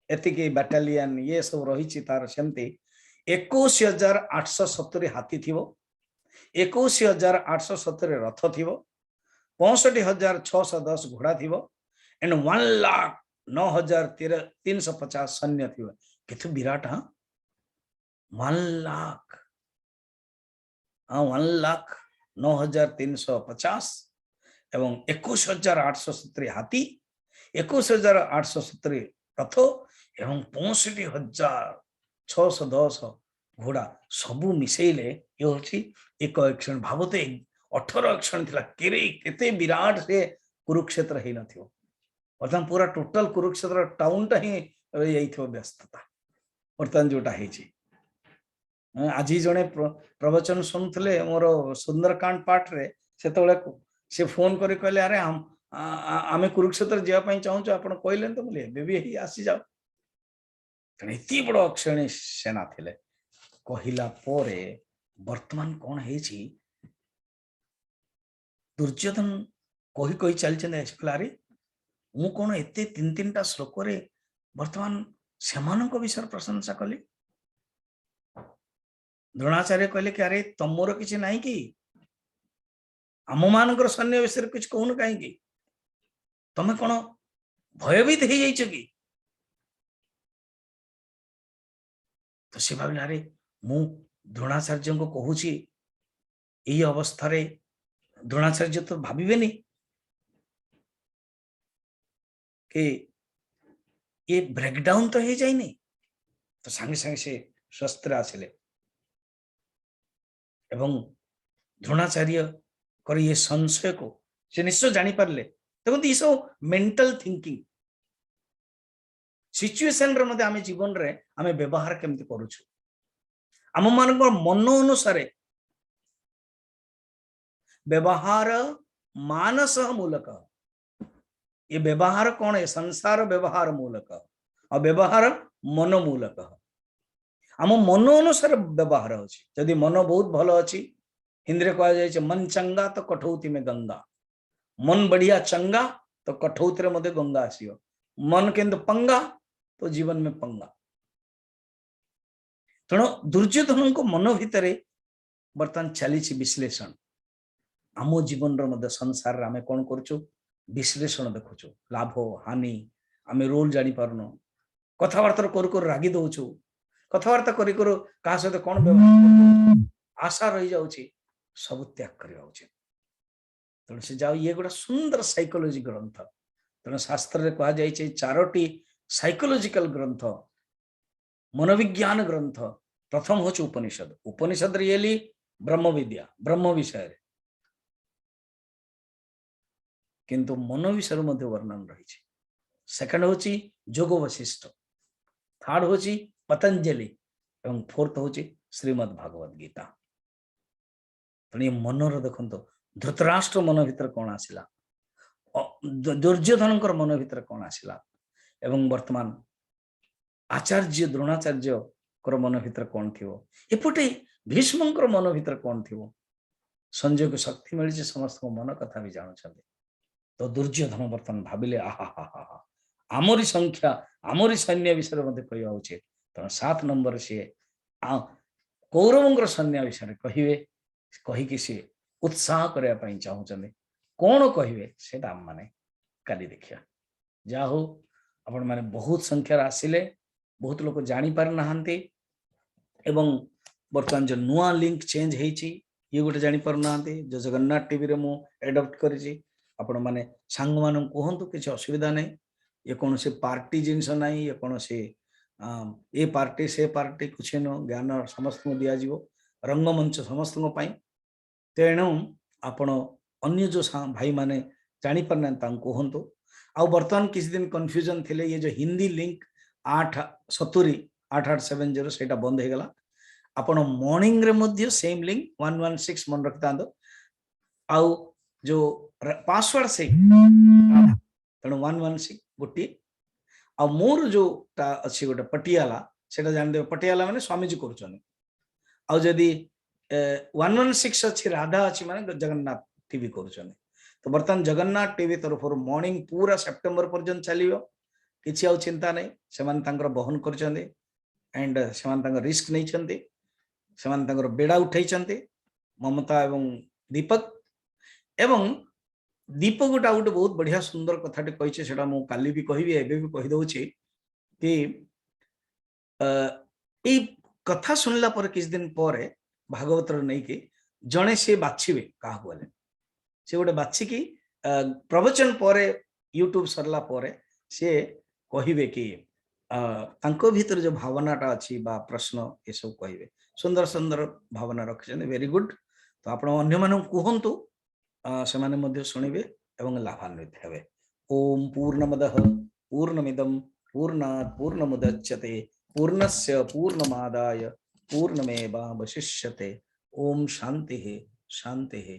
B: एतिके बैटालियन ये सब रही तार सेमती 21,870 हाथी थिबो 21,870 रथ थिबो 65,610 घोड़ा थिबो एंड 1,09,350 सैन्य थिबो केतु विराट हाँ 1,09,350 एवं 21,870 हाथी 21,870 रथ एवं 65,610 घोड़ा सबू मिसेले ये होची एक एक्शन भावते 18 एक्शन थिला केते विराट से कुरुक्षेत्र हे नथियो वर्तमान पूरा टोटल कुरुक्षेत्र टाउन टा ही रही जाइथियो व्यस्तता वर्तमान जोटा हेची आज जने प्रवचन सुनथले मोर सुंदरकांड पाठ रे सेतबेले से फोन करी कहले अरे हम आमे कुरुक्षेत्र जिया पई चाहू आपण कहले तो बोले बेबी ही आसी जाओ इति बड़ अक्षणी सेना थिले कहिला पोरे वर्तमान कौन हेची दुर्योधन कही कही चलते अरे मु कौन एते 3-3टा श्लोक रे वर्तमान सेमानक विषय प्रशंसा कली द्रोणाचार्य कहले कि अरे तमोर किछि नाही कि आम मानकर सैन्य विषय कुछ कहून कहीं तमे कौन भयभीत हो जाइछ कि तो से भाविले अरे मु द्रोणाचार्य को कहूची यही अवस्था रे द्रोणाचार्य तो भाविबेनी कि ये ब्रेकडाउन तो हो जाए नहीं तो सांगे सांगे से शस्त्र आसिले एवं द्रोणाचार्य कर ये संशय को से निश्चय जानी पारले देखो ये सब मेंटल थिंकिंग सिचुएशन रे मते आमे जीवन रे आमे व्यवहार केमति करूछु आम मान मन अनुसार व्यवहार मानस मूलक ये व्यवहार कौन है संसार व्यवहार मूलक और व्यवहार मन मूलक आम मन अनुसार व्यवहार अच्छी जदि मन बहुत भल अच्छी हिंदी में कह जाए मन चंगा तो कठौती में गंगा मन बढ़िया चंगा तो कठौती में गंगा आसियो मन केंद्र पंगा तो जीवन में पंगा तेणु दुर्योधन को मन भितर बर्तमान चली विश्लेषण आम जीवन रो संसार आम कौन करूँ विश्लेषण देखुचु लाभ हानि आम रोल जानी पारन कथबार्ता कर रागी दौचु कथबार्ता कर क्या सहित कौन व्यवहार आशा रही जाऊँगी सब त्याग करवा उचित तेणु से जाओ ये गोटे सुंदर साइकोलोजी ग्रंथ तेणु शास्त्र रे कहा जाए 4टी साइकोलोजिकल ग्रंथ मनोविज्ञान ग्रंथ प्रथम हूँ उपनिषद उपनिषद रियली ब्रह्म विद्या ब्रह्म विषय किंतु मन विषय वर्णन रही सेकंड हूँ जोग वशिष्ठ थर्ड हूँ पतंजलि एवं फोर्थ हूँ श्रीमद् भागवत गीता तेणु मनर देखो धृतराष्ट्र मन भीतर कौन आसला दुर्योधन मन भीतर कौन आसला एवं वर्तमान आचार्य द्रोणाचार्य मन भीतर कौन थी एपटे भीष्म मन भीतर कौन थी संजय को शक्ति मिली समस्त मन कथा भी जानते तो दुर्योधन बर्तमान भाविले आहा हा हा आमरी संख्या आमरी सैन्य विषय मत कहवा उचित तेना 7 नंबर सी कौरव सैन्य विषय कहे कहीकि सी उत्साह करने चाहते कौन कहे से आम मैंने काली देखिया जा हो आपण मैंने बहुत संख्यार आसिले बहुत लोग जानी पार नहांती एवं बर्तमान जो नुआ लिंक चेंज होती ये गोटे जानी पार नहांती जो जगन्नाथ टीवी रे मु एडप्ट करी आपण माने सांग मान कहतु किसी असुविधा नहीं ये कौन से पार्टी जिनस ना ये कौन से ए पार्टी से पार्टी कुछ न ज्ञान समस्त दिज्व रंगमंच समस्त तेणु आपण अन्य जो भाई माने जानी पारना कहतु आ बर्तमान किसी दिन कन्फ्यूजन थिले ये जो हिंदी लिंक 870 8870 से बंद हो गला आपण मॉर्निंग रे मध्य सेम लिंक 116 मन रखता दो आउ जो पासवर्ड से तेणु 116 गोटी आ मोर जो ता अच्छी गोटे पटियाला सेटा जान दे पटियाला माने स्वामीजी करूछन आ जदी 116 अच्छी राधा अच्छी माने जगन्नाथ टीवी करूछन तो बर्तमान जगन्नाथ टीवी तरफ मॉर्निंग पूरा सेप्टेम्बर पर्यंत चलियो किछि आ चिंता नहीं सेमान तांकर बहन करछन्ते एंड सेमान तांकर रिस्क नहीं छन्ते सेमान तांकर बेड़ा उठाइछन्ते ममता एवं दीपक एवं दीपक गोटा गोटे बहुत बढ़िया सुंदर कथाटे कहिछे सेटा मु काली भी कहबी एबे भी कहि दउछि कि ए कथा सुनला पर किछ दिन परे भागवत रो नै कि जणे से बाछिबे काहा बोले से गोटे बाछि कि प्रवचन परे यूट्यूब सरला परे से कहिबे कि तांको भीतर जो भावनाटा अछि बा प्रश्न ए सब कहिबे सुंदर सुंदर भावना रखछन वेरी गुड तो आपण अन्य मानन कुहंतु सेमाने मध्य शुणिबे एवं लाभान्वित हेबे ओम पूर्णमदः पूर्णमिदं पूर्णात् पूर्णमुदच्यते पूर्णस्य पूर्णमादाय पूर्णमेवावशिष्यते ओम शांति शांति